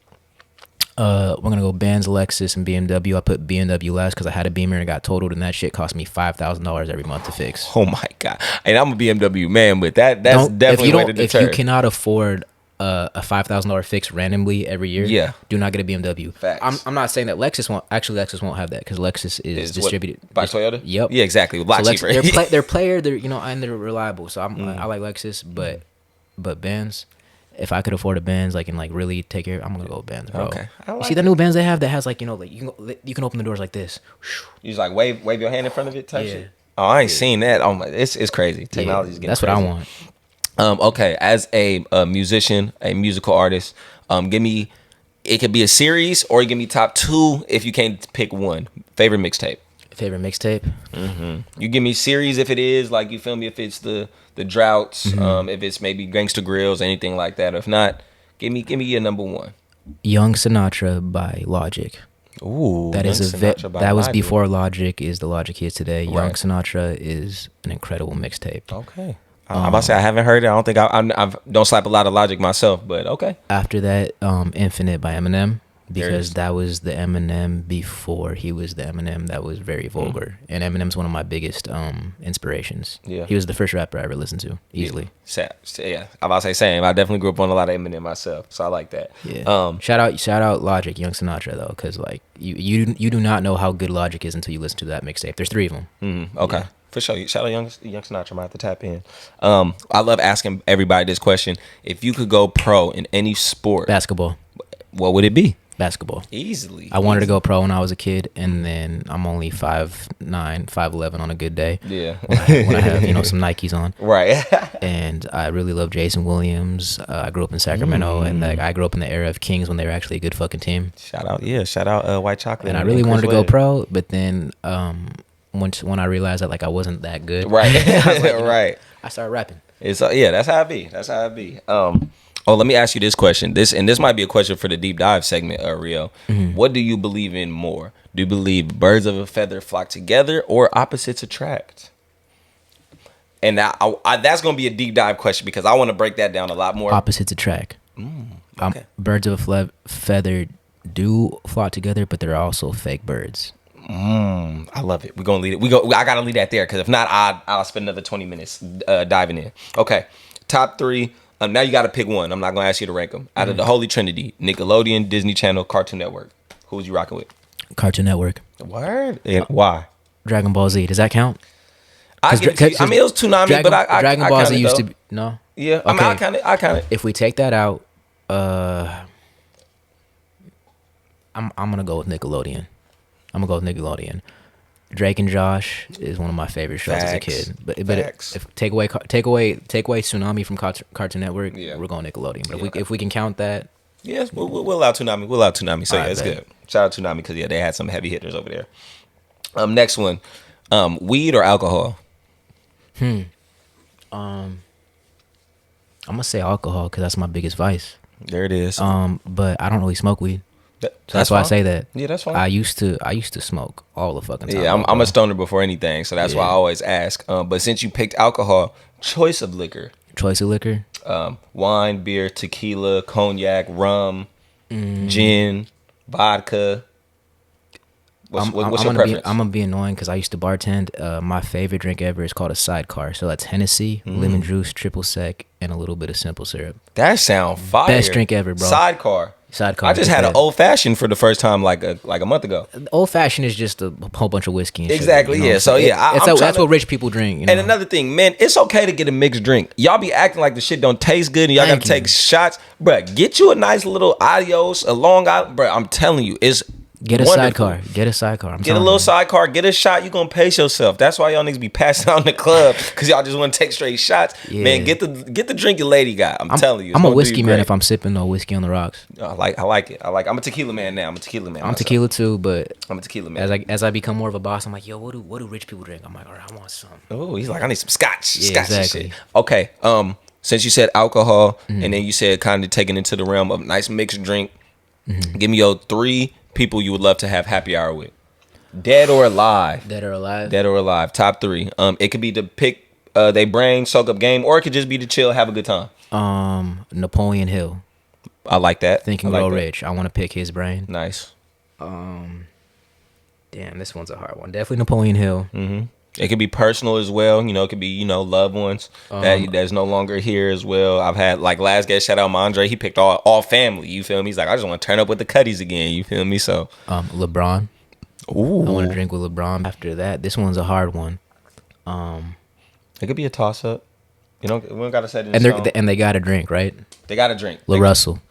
We're gonna go Benz, Lexus, and BMW. I put BMW last because I had a Beamer and it got totaled, and that shit cost me $5,000 every month to fix. Oh my god! And I'm a BMW man, but that's definitely a way to deter. If you cannot afford a $5,000 fix randomly every year, do not get a BMW. Facts. I'm not saying that Lexus won't have that because Lexus is distributed by Toyota. Yep. Yeah, exactly. A lot cheaper. They're reliable. So I like Lexus, but Benz. If I could afford a Benz, like and like really take care, I'm gonna go Benz, bro. Okay. You see the new Benz they have that has like you can open the doors like this. You just like wave your hand in front of it type shit. Oh, I ain't seen that. Oh my, it's crazy. Technology's getting. That's crazy. What I want. Okay, as a musician, a musical artist, give me. It could be a series, or give me top two if you can't pick one. Favorite mixtape. Favorite mixtape? You give me series if it is, like, you feel me, if it's the Droughts, if it's maybe Gangsta Grills, anything like that. If not, give me your number one. Young Sinatra by Logic. Ooh, that is that was Logic. Before Logic is the Logic he is today. Young Right. Sinatra is an incredible mixtape. Okay. I'm about to say I haven't heard it. I don't think I don't slap a lot of Logic myself, but okay. After that, Infinite by Eminem, There it because is. that was the Eminem before he was the Eminem that was very vulgar. And Eminem's one of my biggest inspirations. Yeah. He was the first rapper I ever listened to, easily. Yeah, I'm about to say same. I definitely grew up on a lot of Eminem myself, so I like that. Yeah. Shout out Logic, Young Sinatra though, because like you do not know how good Logic is until you listen to that mixtape. There's 3 of them. Okay. Yeah. For sure. Shout out Young Sinatra. I might have to tap in. I love asking everybody this question. If you could go pro in any sport, Basketball. what would it be? Basketball. Easily. I wanted to go pro when I was a kid, and then I'm only 5'9", 5'11" on a good day. Yeah. When I have some Nikes on. Right. And I really love Jason Williams. I grew up in Sacramento, and like I grew up in the era of Kings when they were actually a good fucking team. Shout out White Chocolate. And I really wanted to go pro, but then when I realized that like I wasn't that good, Right. I was like, Right. I started rapping. It's that's how it be. Let me ask you this question. This might be a question for the deep dive segment, Rio. What do you believe in more? Do you believe birds of a feather flock together or opposites attract? And that's going to be a deep dive question because I want to break that down a lot more. Opposites attract. Okay. Birds of a feather do flock together, but they're also fake birds. I love it. We're gonna lead it. I gotta lead that there because if not, I'll spend another 20 minutes diving in. Okay, top 3. Now you gotta pick one. I'm not gonna ask you to rank them. Out of the Holy Trinity: Nickelodeon, Disney Channel, Cartoon Network. Who was you rocking with? Cartoon Network. Word. And why? Dragon Ball Z. Does that count? I mean, it was Toonami, but I Dragon Ball Z counted, used though. to be no. Yeah, Okay. I count it. If we take that out, I'm gonna go with Nickelodeon. Drake and Josh is one of my favorite shows as a kid. But if take away Tsunami from Cartoon Network, we're going Nickelodeon. But if we can count that, yes, we'll allow Toonami. We'll allow Toonami. So yeah, it's bet. good. Shout out Toonami because they had some heavy hitters over there. Next one, weed or alcohol? I'm gonna say alcohol because that's my biggest vice. There it is. But I don't really smoke weed. So that's fine. why I say that. Yeah, that's fine. I used to smoke all the fucking time. Yeah, I'm a stoner before anything, so that's why I always ask. But since you picked alcohol, choice of liquor. Wine, beer, tequila, cognac, rum, gin, vodka. What's your preference? I'm gonna be annoying because I used to bartend. My favorite drink ever is called a sidecar. So that's Hennessy, lemon juice, triple sec, and a little bit of simple syrup. That sound fire. Best drink ever, bro. Sidecar. I just had an old fashioned for the first time like a month ago. Old fashioned is just a whole bunch of whiskey. And exactly. Sugar, you know? Yeah. So yeah, that's what rich people drink. You know? And another thing, man, it's okay to get a mixed drink. Y'all be acting like the shit don't taste good and y'all gotta take shots, bruh. Get you a nice little Adios, a Long Island, bruh. I'm telling you, it's Get a wonderful. sidecar. Get a sidecar. Get a little sidecar. Get a shot. You gonna pace yourself. That's why y'all niggas be passing out in the club because y'all just want to take straight shots. Yeah. Man, get the drink your lady got. I'm telling you. I'm a whiskey man if I'm sipping no whiskey on the rocks. I like it. I'm a tequila man now. I'm tequila too, but I'm a tequila man. As I become more of a boss, I'm like, yo, what do rich people drink? I'm like, all right, I want some. Oh, he's like, I need some scotch. Yeah, scotch exactly. and shit. Okay. Since you said alcohol and then you said kind of taking into the realm of nice mixed drink, give me your 3 people you would love to have happy hour with. Dead or alive. Top 3. It could be to pick they brain, soak up game, or it could just be to chill, have a good time. Napoleon Hill. I like that. Think and Grow Rich. I want to pick his brain. Nice. Damn, this one's a hard one. Definitely Napoleon Hill. It could be personal as well. It could be, loved ones that's no longer here as well. I've had, like, last guest, shout out to Andre. He picked all family. You feel me? He's like, I just want to turn up with the Cuddies again. You feel me? So, LeBron. Ooh. I want to drink with LeBron. After that, this one's a hard one. It could be a toss up. We don't got to set it in stone. And they got to drink, right? They got to drink. Russell.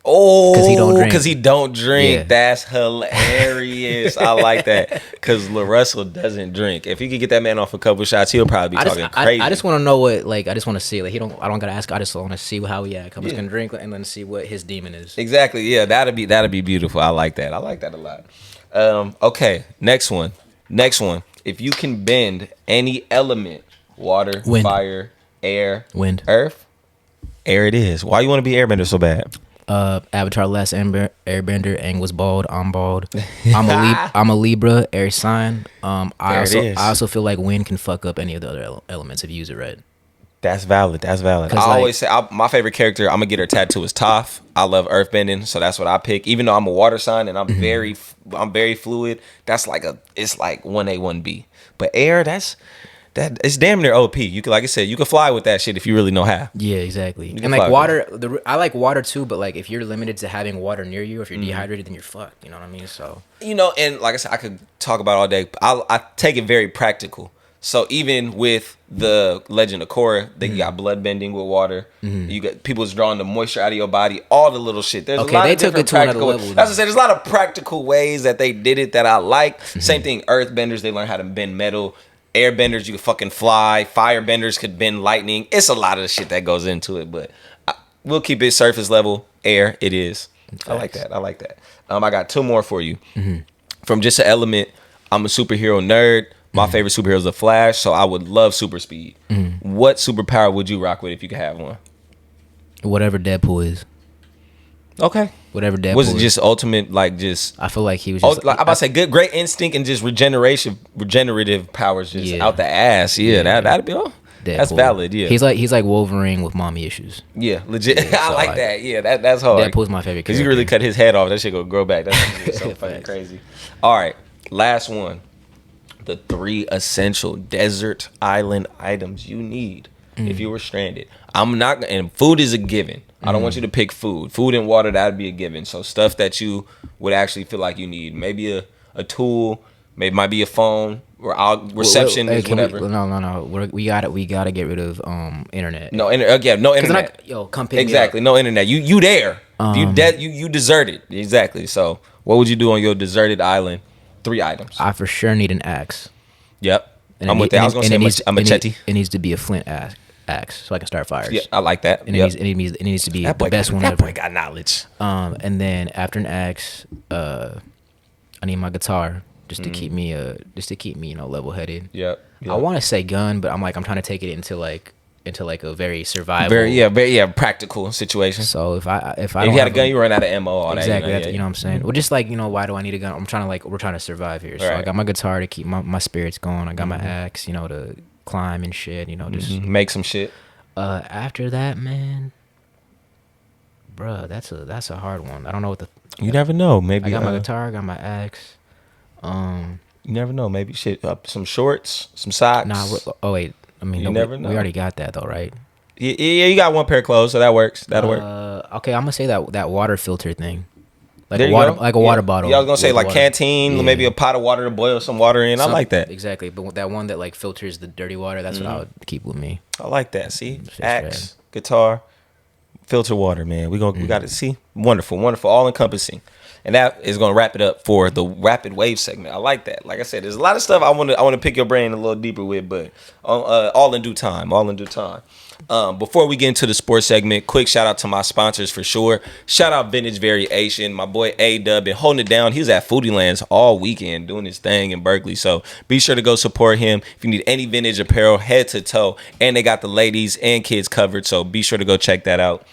Oh, because he don't drink. Yeah. That's hilarious. I like that because Russell doesn't drink. If you could get that man off a couple shots, he'll probably be talking crazy. I just want to know what, like, I just want to see, like, I don't gotta ask. I just want to see how he acts. I'm just gonna drink and then see what his demon is. Exactly. Yeah, that'd be beautiful. I like that. I like that a lot. Okay, next one. Next one. If you can bend any element, water, Wind. fire, air, Wind. earth, air it is. Why you want to be airbender so bad? Avatar Last Airbender. Aang was bald. I'm bald. I'm a Libra, air sign. I also feel like wind can fuck up any of the other elements if you use it right. That's valid. I always say my favorite character, I'm gonna get her tattoo is Toph. I love earthbending, so that's what I pick. Even though I'm a water sign and I'm very fluid, it's like 1A 1B. But air, it's damn near OP. You can, like I said, you can fly with that shit if you really know how. Yeah, exactly. And like water, I like water too. But like if you're limited to having water near you, if you're dehydrated, then you're fucked. You know what I mean? So and like I said, I could talk about it all day. I take it very practical. So even with the Legend of Korra, you got blood bending with water. You got people's drawing the moisture out of your body, all the little shit. There's a lot of different practical ways. As I said, there's a lot of practical ways that they did it that I like. Same thing, earthbenders, they learn how to bend metal. Airbenders, you can fucking fly. Firebenders could bend lightning. It's a lot of the shit that goes into it, but we'll keep it surface level. Air, it is. Thanks. I like that. I got 2 more for you. From just an element, I'm a superhero nerd. My favorite superhero is the Flash, so I would love super speed. What superpower would you rock with if you could have one? Whatever Deadpool is. Okay. Whatever Deadpool was it just ultimate, like just... I feel like he was just... I'm about to say, great instinct and just regenerative powers just out the ass. Yeah. That'd be all. That's valid, yeah. He's like Wolverine with mommy issues. Yeah, legit. I like that. Yeah, that's hard. Deadpool's my favorite character. Because you really cut his head off, that shit gonna grow back. That's so fucking crazy. All right, last one. The 3 essential desert island items you need if you were stranded. And food is a given. I don't want you to pick food. Food and water, that'd be a given. So stuff that you would actually feel like you need. Maybe a tool, maybe it might be a phone, or reception is whatever. No. We gotta get rid of internet. No internet. Come pick exactly, me up. No internet. You there. You deserted. Exactly. So what would you do on your deserted island? 3 items. I for sure need an axe. Yep. I'm with that. I was going to say a machete. It needs to be a flint axe so I can start fires. Yeah, I like that. And it needs to be the best one ever. That boy got knowledge. And then after an axe, I need my guitar just to keep me level headed. Yep. I want to say gun, but I'm trying to take it into a very survival, very practical situation. So if you had a gun, you run out of ammo. All exactly. That, you know what I'm saying? Well, just why do I need a gun? We're trying to survive here. So I got my guitar to keep my spirits going. I got my axe, to climb and shit. Just make some shit. After that, man, bruh, that's a hard one. I don't know what you never know. Maybe I got my guitar, I got my axe. You never know. Maybe shit. Some shorts, some socks. Wait. I mean, you never know. We already got that though, right? Yeah, you got 1 pair of clothes, so that works. That'll work. Okay, I'm gonna say that water filter thing, like there a water bottle. Yeah, I was gonna say like water. Canteen, maybe a pot of water to boil some water in. I like that. Exactly, but that one that filters the dirty water, that's what I would keep with me. I like that. See, axe, guitar, filter water, man. We got to see. Wonderful, all encompassing. And that is going to wrap it up for the rapid wave segment. I like that. Like I said, there's a lot of stuff I want to pick your brain a little deeper with, but all in due time. Before we get into the sports segment, quick shout out to my sponsors for sure. Shout out Vintage Variation. My boy A-Dub been holding it down. He was at Foodie Lands all weekend doing his thing in Berkeley. So be sure to go support him. If you need any vintage apparel, head to toe. And they got the ladies and kids covered. So be sure to go check that out.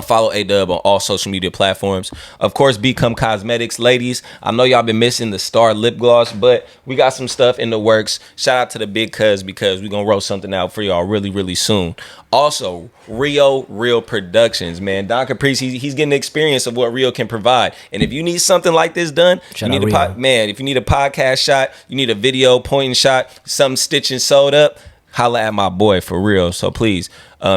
Follow A-Dub on all social media platforms. Of course, Become Cosmetics. Ladies, I know y'all been missing the Star lip gloss, but we got some stuff in the works. Shout out to the big cuz because we're going to roll something out for y'all really, really soon. Also, Real Productions, man. Don Caprice, he's getting the experience of what Rio can provide. And if you need something like this done, if you need a podcast shot, you need a video pointing shot, something stitching sewed up, holla at my boy for real. So please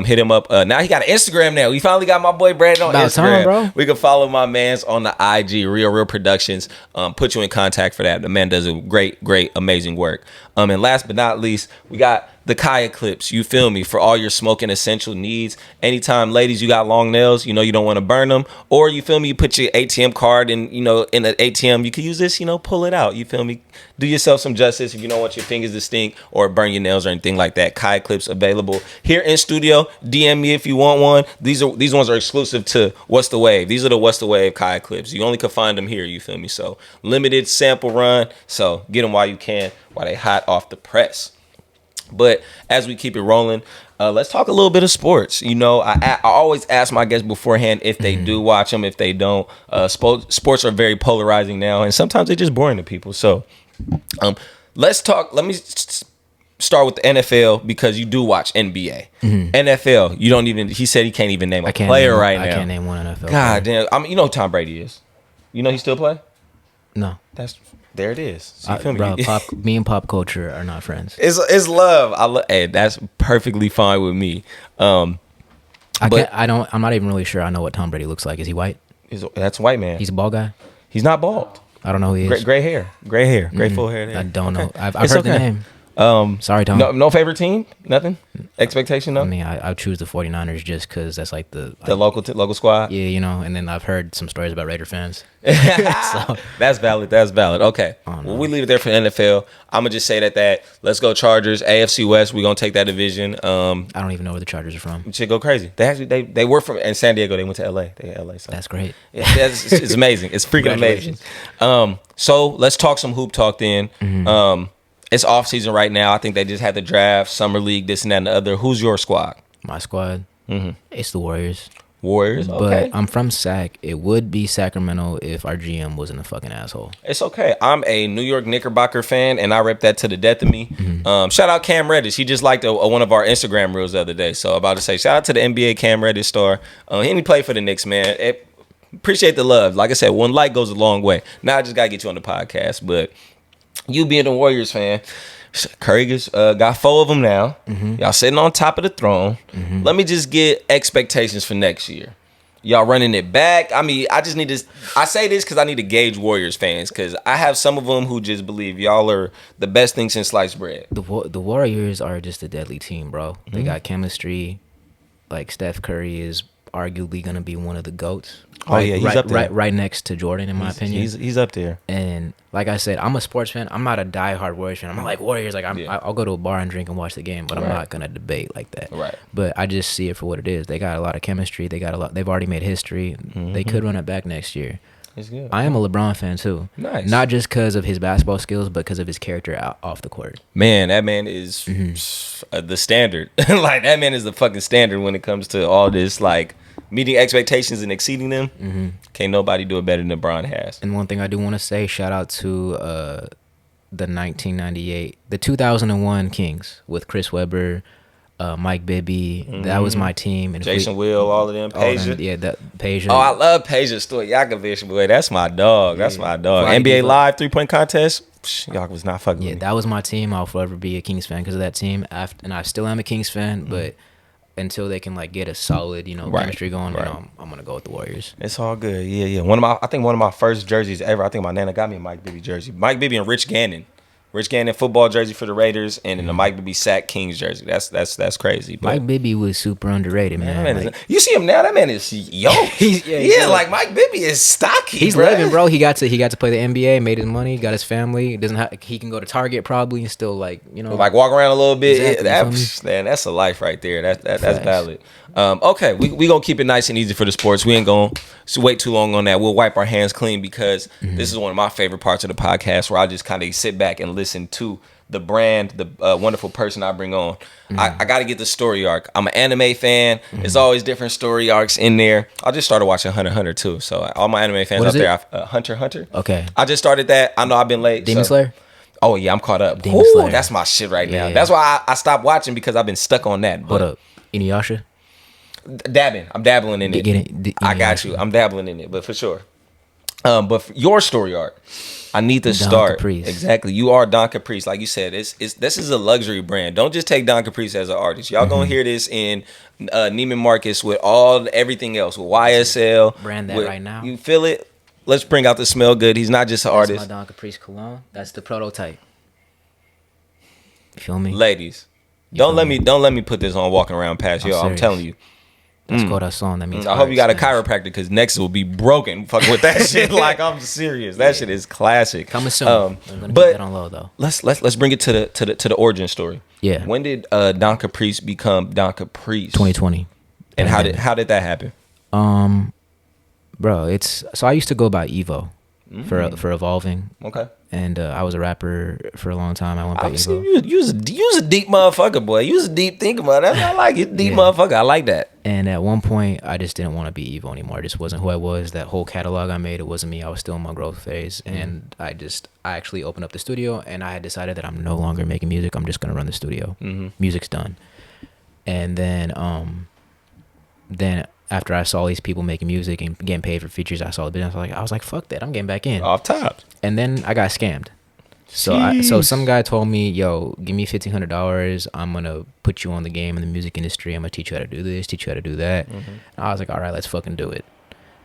hit him up. Now he got an Instagram now. We finally got my boy Brandon on Instagram. Time, bro. We can follow my mans on the IG, Real Productions. Put you in contact for that. The man does a great, amazing work. And last but not least, we got the Kaya clips. You feel me? For all your smoking essential needs. Anytime, ladies, you got long nails, you don't want to burn them. Or you feel me? You put your ATM card in, in the ATM. You can use this, pull it out. You feel me? Do yourself some justice if you don't want your fingers to stink or burn your nails or anything like that. Kaya clips available here in studio video. DM me if you want one. These ones are exclusive to What's the Wave. These are the What's the Wave Kai clips. You only can find them here. You feel me? So limited sample run. So get them while you can, while they hot off the press. But as we keep it rolling, let's talk a little bit of sports. You know, I always ask my guests beforehand if they do watch them, if they don't. Sports are very polarizing now, and sometimes they're just boring to people. So let's talk. Let me start with the NFL because you do watch NBA. NFL, you don't even. He said he can't even name a player right now. I can't name one NFL. God damn. I mean, you know who Tom Brady is. You know he still play? No. There it is. So you feel me? Bro, me and pop culture are not friends. It's love. Hey, that's perfectly fine with me. I'm not even really sure I know what Tom Brady looks like. Is he white? That's a white man. He's a bald guy? He's not bald. I don't know who he is. Gray hair, gray full hair. I don't know. I've heard the name. Sorry, Tom. No favorite team? Nothing? Expectation? No? I mean, I choose the 49ers just because that's like the local squad? Yeah, you know, and then I've heard some stories about Raider fans. So. That's valid. Okay. Well, we leave it there for the NFL. I'm going to just say that let's go Chargers. AFC West, we're going to take that division. I don't even know where the Chargers are from. It should go crazy. They were from in San Diego. They went to L.A. So. That's great. Yeah, it's amazing. It's freaking amazing. So let's talk some hoop talk then. It's off season right now. I think they just had the draft, summer league, this and that and the other. Who's your squad? My squad? It's the Warriors. Okay. But I'm from Sac. It would be Sacramento if our GM wasn't a fucking asshole. It's okay. I'm a New York Knickerbocker fan, and I rep that to the death of me. Shout out Cam Reddish. He just liked one of our Instagram reels the other day. So I'm about to say, shout out to the NBA Cam Reddish star. He played for the Knicks, man. Appreciate the love. Like I said, one like goes a long way. Now I just got to get you on the podcast, but you being a Warriors fan, Curry got 4 of them now. Y'all sitting on top of the throne. Let me just get expectations for next year. Y'all running it back. I mean, I just need to. I say this because I need to gauge Warriors fans because I have some of them who just believe y'all are the best thing since sliced bread. The Warriors are just a deadly team, bro. They got chemistry. Like Steph Curry is arguably gonna be one of the GOATs. He's up there. Right next to Jordan, in my opinion. He's up there. And like I said, I'm a sports fan. I'm not a diehard Warriors fan. I'm like Warriors. Like I'll go to a bar and drink and watch the game, but I'm not gonna debate like that. Right. But I just see it for what it is. They got a lot of chemistry. They got a lot. They've already made history. They could run it back next year. It's good. I am a LeBron fan too. Nice. Not just because of his basketball skills, but because of his character off the court. Man, that man is the standard. Like that man is the fucking standard when it comes to all this, like meeting expectations and exceeding them. Can't nobody do it better than LeBron has. And one thing I do want to say, shout out to the 2001 Kings with Chris Webber, Mike Bibby. That was my team. And Jason Will, all of them. Peja. Peja. Oh, I love Peja Stojakovic, boy. That's my dog. That's my dog. NBA Live 3-point contest. Y'all was not fucking with me. That was my team. I'll forever be a Kings fan because of that team. And I still am a Kings fan, but until they can like get a solid, chemistry going, I'm gonna go with the Warriors. It's all good. Yeah. I think one of my first jerseys ever. I think my nana got me a Mike Bibby jersey. Mike Bibby and Rich Gannon football jersey for the Raiders, and then the Mike Bibby Sack Kings jersey. That's crazy. But Mike Bibby was super underrated, man. You see him now. That man is yoked. Like Mike Bibby is stocky. He's living, bro. He got to play the NBA, made his money, got his family. He can go to Target probably and still like walk around a little bit. Exactly, man, that's a life right there. That's valid. Okay, we gonna keep it nice and easy for the sports. We ain't gonna wait too long on that. We'll wipe our hands clean because this is one of my favorite parts of the podcast where I just kind of sit back and listen to the brand, the wonderful person I bring on. I got to get the story arc. I'm an anime fan. There's always different story arcs in there. I just started watching Hunter x Hunter too. So all my anime fans out there, Hunter x Hunter. Okay. I just started that. I know I've been late. Demon Slayer? Oh yeah, I'm caught up. Demon Slayer. That's my shit right now. Yeah. That's why I stopped watching because I've been stuck on that. Hold up. Inuyasha? I'm dabbling in it. I got you. I'm dabbling in it, but for sure. But for your story arc, I need to start. Caprice. Exactly. You are Don Caprice. Like you said, this is a luxury brand. Don't just take Don Caprice as an artist. Y'all gonna hear this in Neiman Marcus with everything else, with YSL. Brand that right now. You feel it? Let's bring out the smell good. He's not just an artist. That's my Don Caprice cologne. That's the prototype. You feel me? Ladies, don't let me put this on walking around past y'all. I'm telling you. That's corazón. That means I hope you got a chiropractor because next will be broken. Fuck with that shit. Like, I'm serious. That shit is classic. Coming soon. I'm gonna but keep that on low though. Let's bring it to the origin story. Yeah. When did Don Caprice become Don Caprice? 2020. And how did that happen? Bro, so I used to go by Evo for evolving. Okay. And I was a rapper for a long time. I went by Evo. You was a deep motherfucker, boy. You was a deep thinker, man. I like it. Deep motherfucker. I like that. And at one point, I just didn't want to be Evo anymore. It just wasn't who I was. That whole catalog I made, it wasn't me. I was still in my growth phase. And I actually opened up the studio, and I had decided that I'm no longer making music. I'm just going to run the studio. Music's done. And then after I saw these people making music and getting paid for features, I saw the business. I was like, fuck that. I'm getting back in. Off top. And then I got scammed. So some guy told me, yo, give me $1,500. I'm going to put you on the game in the music industry. I'm going to teach you how to do this, teach you how to do that. And I was like, all right, let's fucking do it.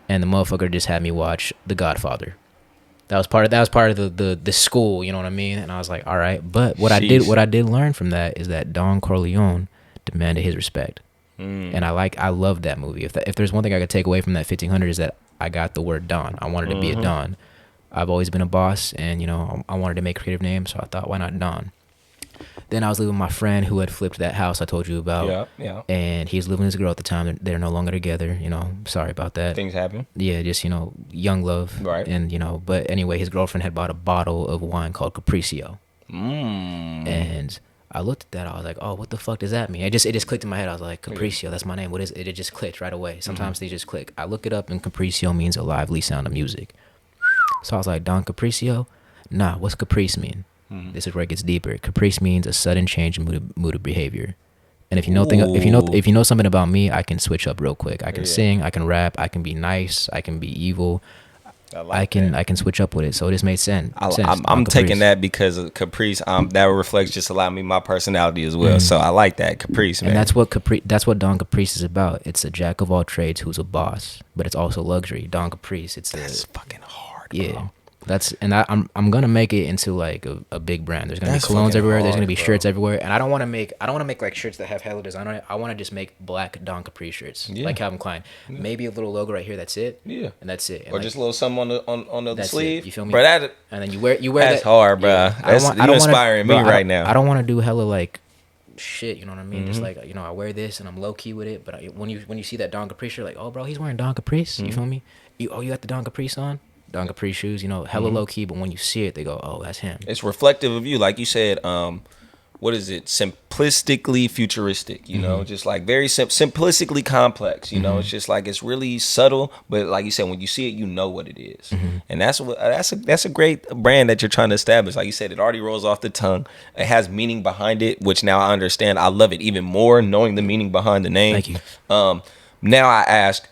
And the motherfucker just had me watch The Godfather. That was part of the school, you know what I mean? And I was like, all right. But what I did learn from that is that Don Corleone demanded his respect. And I loved that movie. If there's one thing I could take away from that 1,500 is that I got the word Don. I wanted to be a Don. I've always been a boss, and I wanted to make a creative name, so I thought, why not Don? Then I was living with my friend who had flipped that house I told you about. Yeah. And he was living with his girl at the time. They're no longer together. Sorry about that. Things happen. Yeah, just young love. Right. And but anyway, his girlfriend had bought a bottle of wine called Capricio. And I looked at that. I was like, "Oh, what the fuck does that mean?" It just clicked in my head. I was like, "Capricio, that's my name. What is it?" It just clicked right away. Sometimes they just click. I look it up, and Capricio means a lively sound of music. So I was like, "Don Capricio? Nah, what's caprice mean?" This is where it gets deeper. Caprice means a sudden change in mood of behavior. And if you know something about me, I can switch up real quick. I can sing, I can rap, I can be nice, I can be evil. I can switch up with it, so it just made sense. I'm taking that because of Caprice. That reflects just a lot of my personality as well. So I like that Caprice, man. And that's what Don Caprice is about. It's a jack of all trades who's a boss, but it's also luxury. Don Caprice. That's fucking hard. Yeah, bro. I'm gonna make it into like a big brand. There's gonna be colognes everywhere. There's gonna be shirts everywhere, and I don't want to make like shirts that have hella design on it. I want to just make black Don Caprice shirts, like Calvin Klein. Maybe a little logo right here. That's it. Yeah, and that's it. And or just a little something on the sleeve. It. You feel me? Bro, and then you wear that's hard, bro. Yeah. You're inspiring me right now. I don't want to do hella like shit. You know what I mean? Just like I wear this and I'm low key with it. But when you see that Don Caprice, you're like, oh, bro, he's wearing Don Caprice. You feel me? You got the Don Caprice on. Don Caprice shoes, hella low key, but when you see it, they go, "Oh, that's him." It's reflective of you, like you said. What is it? Simplistically futuristic, just like very simplistically complex. It's just like it's really subtle, but like you said, when you see it, you know what it is, and that's a great brand that you're trying to establish. Like you said, it already rolls off the tongue. It has meaning behind it, which now I understand. I love it even more knowing the meaning behind the name. Thank you. Now I ask.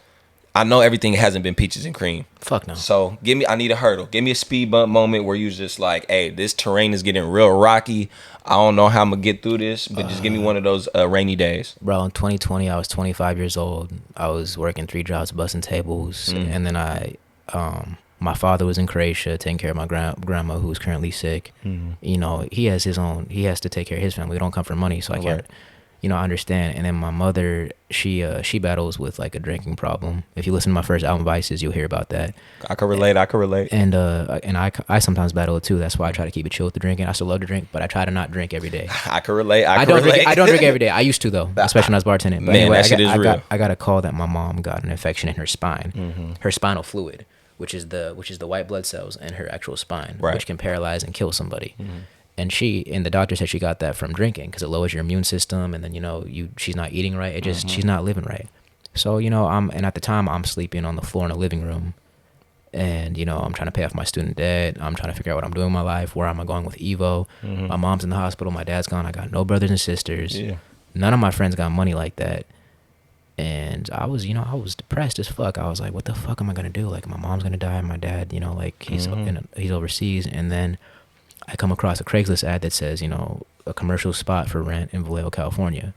I know everything hasn't been peaches and cream. Fuck no. So I need a hurdle. Give me a speed bump moment where you just like, hey, this terrain is getting real rocky. I don't know how I'm going to get through this, but just give me one of those rainy days. Bro, in 2020, I was 25 years old. I was working 3 jobs, busting tables. And then my father was in Croatia taking care of my grandma who was currently sick. He has to take care of his family. We don't come for money, so I can't. I understand. And then my mother, she battles with like a drinking problem. If you listen to my first album, Vices, you'll hear about that. I can relate. And I sometimes battle it too. That's why I try to keep it chill with the drinking. I still love to drink, but I try to not drink every day. I can relate. I don't drink every day. I used to though, especially when I was bartending. But anyway, that shit is real. I got a call that my mom got an infection in her spine, her spinal fluid, which is the white blood cells in her actual spine, which can paralyze and kill somebody. And the doctor said she got that from drinking because it lowers your immune system, and then she's not eating right. It just she's not living right. So and at the time I'm sleeping on the floor in the living room, and I'm trying to pay off my student debt. I'm trying to figure out what I'm doing in my life. Where am I going with Evo? My mom's in the hospital. My dad's gone. I got no brothers and sisters. Yeah. None of my friends got money like that. And I was depressed as fuck. I was like, what the fuck am I gonna do? Like my mom's gonna die. My dad, he's overseas, and then I come across a Craigslist ad that says, a commercial spot for rent in Vallejo, California.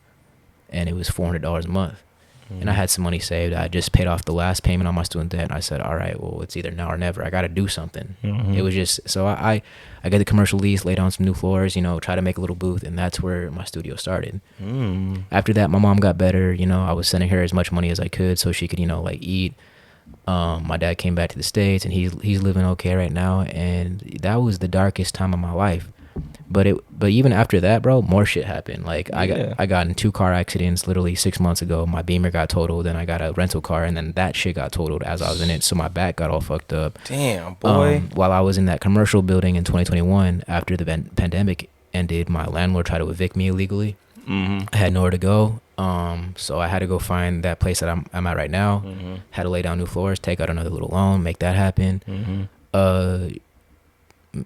And it was $400 a month. and I had some money saved. I just paid off the last payment on my student debt, and I said, all right, well, it's either now or never. I got to do something. It was just, so I got the commercial lease, laid down some new floors, you know, try to make a little booth, and that's where my studio started. After that, my mom got better. You know, I was sending her as much money as I could so she could, you know, like eat. My dad came back to the States, and he's living okay right now, and that was the darkest time of my life. But even after that, bro, more shit happened. Like I got in 2 car accidents literally 6 months ago. My Beamer got totaled, then I got a rental car, and then that shit got totaled as I was in it. So my back got all fucked up. Damn, boy. While I was in that commercial building in 2021, after the pandemic ended, my landlord tried to evict me illegally. I had nowhere to go. So I had to go find that place that I'm at right now. Had to lay down new floors, take out another little loan, make that happen.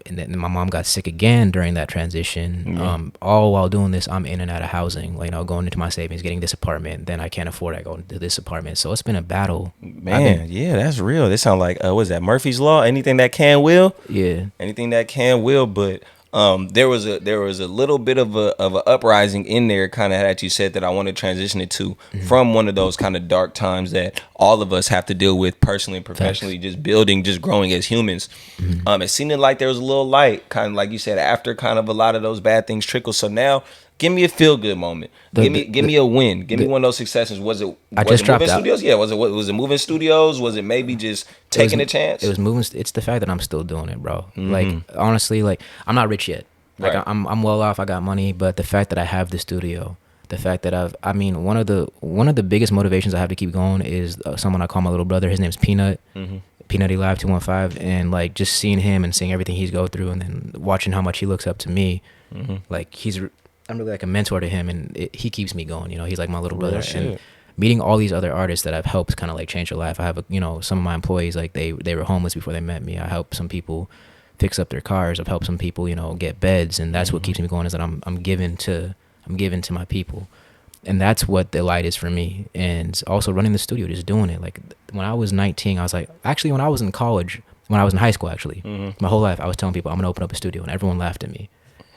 And then my mom got sick again during that transition. All while doing this, I'm in and out of housing, like, you know, going into my savings, getting this apartment. Then I can't afford it. I go into this apartment. So it's been a battle. Man, yeah, that's real. This sounds like, what is that, Murphy's Law? Anything that can will? Yeah. Anything that can will, but there was a little bit of a uprising in there, kind of, that you said, that I want to transition it to, from one of those kind of dark times that all of us have to deal with personally and professionally. Just building, just growing as humans. It seemed like there was a little light, kind of like you said, after kind of a lot of those bad things trickle. So now, give me a feel good moment. Give me a win. Give me one of those successes. Was it moving studios? Yeah. Was it moving studios? Was it maybe just taking a chance? It was moving. It's the fact that I'm still doing it, bro. Like, honestly, like, I'm not rich yet. Like, I'm well off. I got money, but the fact that I have the studio, the fact that one of the biggest motivations I have to keep going is someone I call my little brother. His name's Peanut. Peanutty Live 215, and like, just seeing him and seeing everything he's go through, and then watching how much he looks up to me, like, I'm really like a mentor to him, and he keeps me going. You know, he's like my little brother. And meeting all these other artists that I've helped kind of like change their life. I have, you know, some of my employees, like they were homeless before they met me. I helped some people fix up their cars. I've helped some people, you know, get beds, and that's what keeps me going, is that I'm giving to my people, and that's what the light is for me. And also running the studio, just doing it. Like, when I was 19, I was like, actually, when I was in college, when I was in high school, actually, my whole life, I was telling people I'm gonna open up a studio, and everyone laughed at me,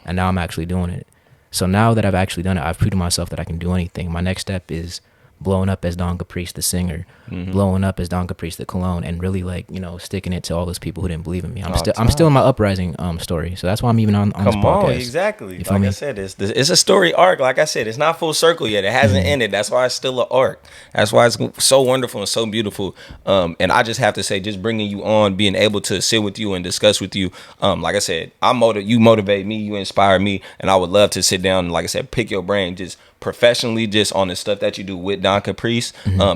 and now I'm actually doing it. So now that I've actually done it, I've proved to myself that I can do anything. My next step is blowing up as Don Caprice, the singer, blowing up as Don Caprice, the cologne, and really, like, you know, sticking it to all those people who didn't believe in me. I'm still in my Uprising story, so that's why I'm even on this podcast. Come on, exactly. Like I said, it's a story arc. Like I said, it's not full circle yet. It hasn't ended. That's why it's still an arc. That's why it's so wonderful and so beautiful. And I just have to say, just bringing you on, being able to sit with you and discuss with you, like I said, you motivate me, you inspire me, and I would love to sit down and, like I said, pick your brain, just professionally, just on the stuff that you do with Don Caprice,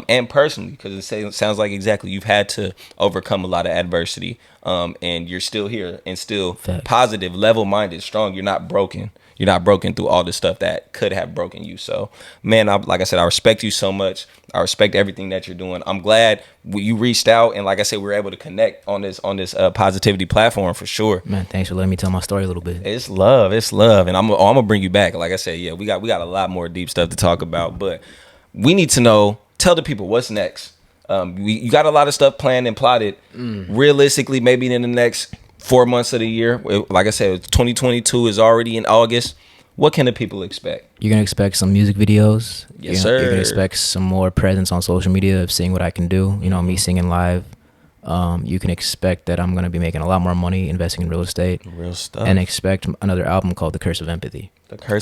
and personally, because it sounds like exactly you've had to overcome a lot of adversity, and you're still here and still positive, level-minded, strong. You're not broken. You're not broken through all the stuff that could have broken you. So, man, like I said, I respect you so much. I respect everything that you're doing. I'm glad you reached out, and like I said, we were able to connect on this positivity platform for sure. Man, thanks for letting me tell my story a little bit. It's love, and I'm gonna bring you back. Like I said, yeah, we got a lot more deep stuff to talk about, but we need to know. Tell the people what's next. You got a lot of stuff planned and plotted. Realistically, maybe in the next 4 months of the year. Like I said, 2022 is already in August. What can the people expect? You're going to expect some music videos. Yes, sir. You're going to expect some more presence on social media of seeing what I can do. You know, me singing live. You can expect that I'm going to be making a lot more money investing in real estate. Real stuff. And expect another album called The Curse of Empathy.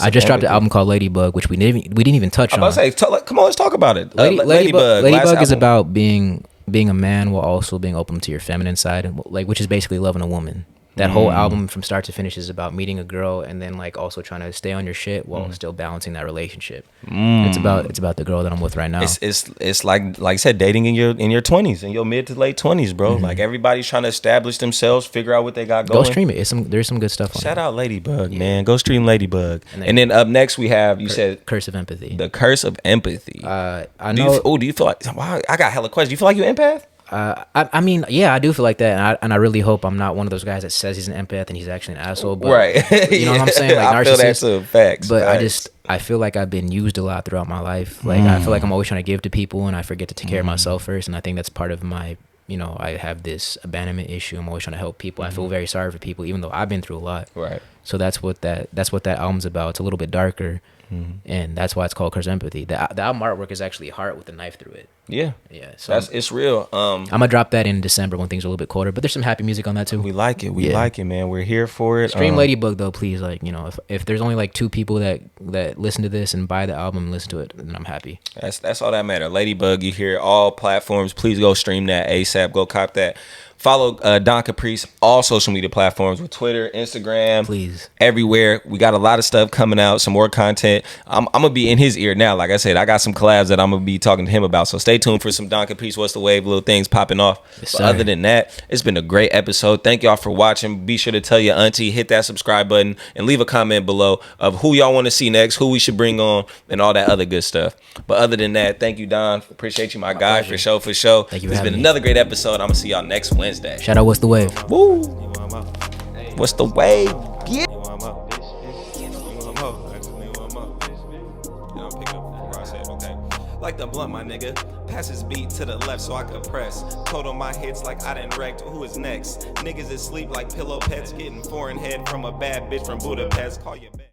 I just dropped an album called Ladybug, which we didn't even touch on. I was about to say, come on, let's talk about it. Ladybug is about being a man while also being open to your feminine side, like, which is basically loving a woman. That whole album from start to finish is about meeting a girl and then, like, also trying to stay on your shit while still balancing that relationship. It's about the girl that I'm with right now. It's like I said, dating in your 20s, in your mid to late 20s, bro. Like, everybody's trying to establish themselves, figure out what they got going. Go stream it. There's some good stuff on it. Shout out Ladybug, man. Go stream Ladybug. And then up next we have, you said Curse of Empathy. The Curse of Empathy. I know. Do you feel like, wow, I got hella questions. Do you feel like you're an empath? I mean, yeah, I do feel like that, and I really hope I'm not one of those guys that says he's an empath and he's actually an asshole. But, right? You know what I'm saying? Like, I feel that's a fact. But I feel like I've been used a lot throughout my life. Like, I feel like I'm always trying to give to people, and I forget to take care of myself first. And I think that's part of my, you know, I have this abandonment issue. I'm always trying to help people. I feel very sorry for people, even though I've been through a lot. Right. So that's what that album's about. It's a little bit darker, and that's why it's called Curse Empathy. The album artwork is actually a heart with a knife through it. Yeah. So it's real. I'm gonna drop that in December when things are a little bit colder. But there's some happy music on that too. We like it. We like it, man. We're here for it. Stream Ladybug though, please. Like, you know, if there's only like 2 people that listen to this and buy the album and listen to it, then I'm happy. That's all that matters. Ladybug, you hear all platforms. Please go stream that ASAP. Go cop that. Follow Don Caprice, all social media platforms with Twitter, Instagram, please, everywhere. We got a lot of stuff coming out, some more content. I'm gonna be in his ear now. Like I said, I got some collabs that I'm gonna be talking to him about. So stay tuned for some Don Caprice, What's the Wave, little things popping off. Yes, but other than that, it's been a great episode. Thank y'all for watching. Be sure to tell your auntie, hit that subscribe button, and leave a comment below of who y'all want to see next, who we should bring on, and all that other good stuff. But other than that, thank you, Don. Appreciate you, my guy, pleasure. for sure. Thank you. It's been another great episode. I'm gonna see y'all next Wednesday. Shout out What's the Wave. Woo! What's the wave? Yeah. Like the blunt, my nigga. Pass his beat to the left so I could press. Code on my hits like I done wrecked. Who is next? Niggas asleep like pillow pets. Getting foreign head from a bad bitch from Budapest. Call your back.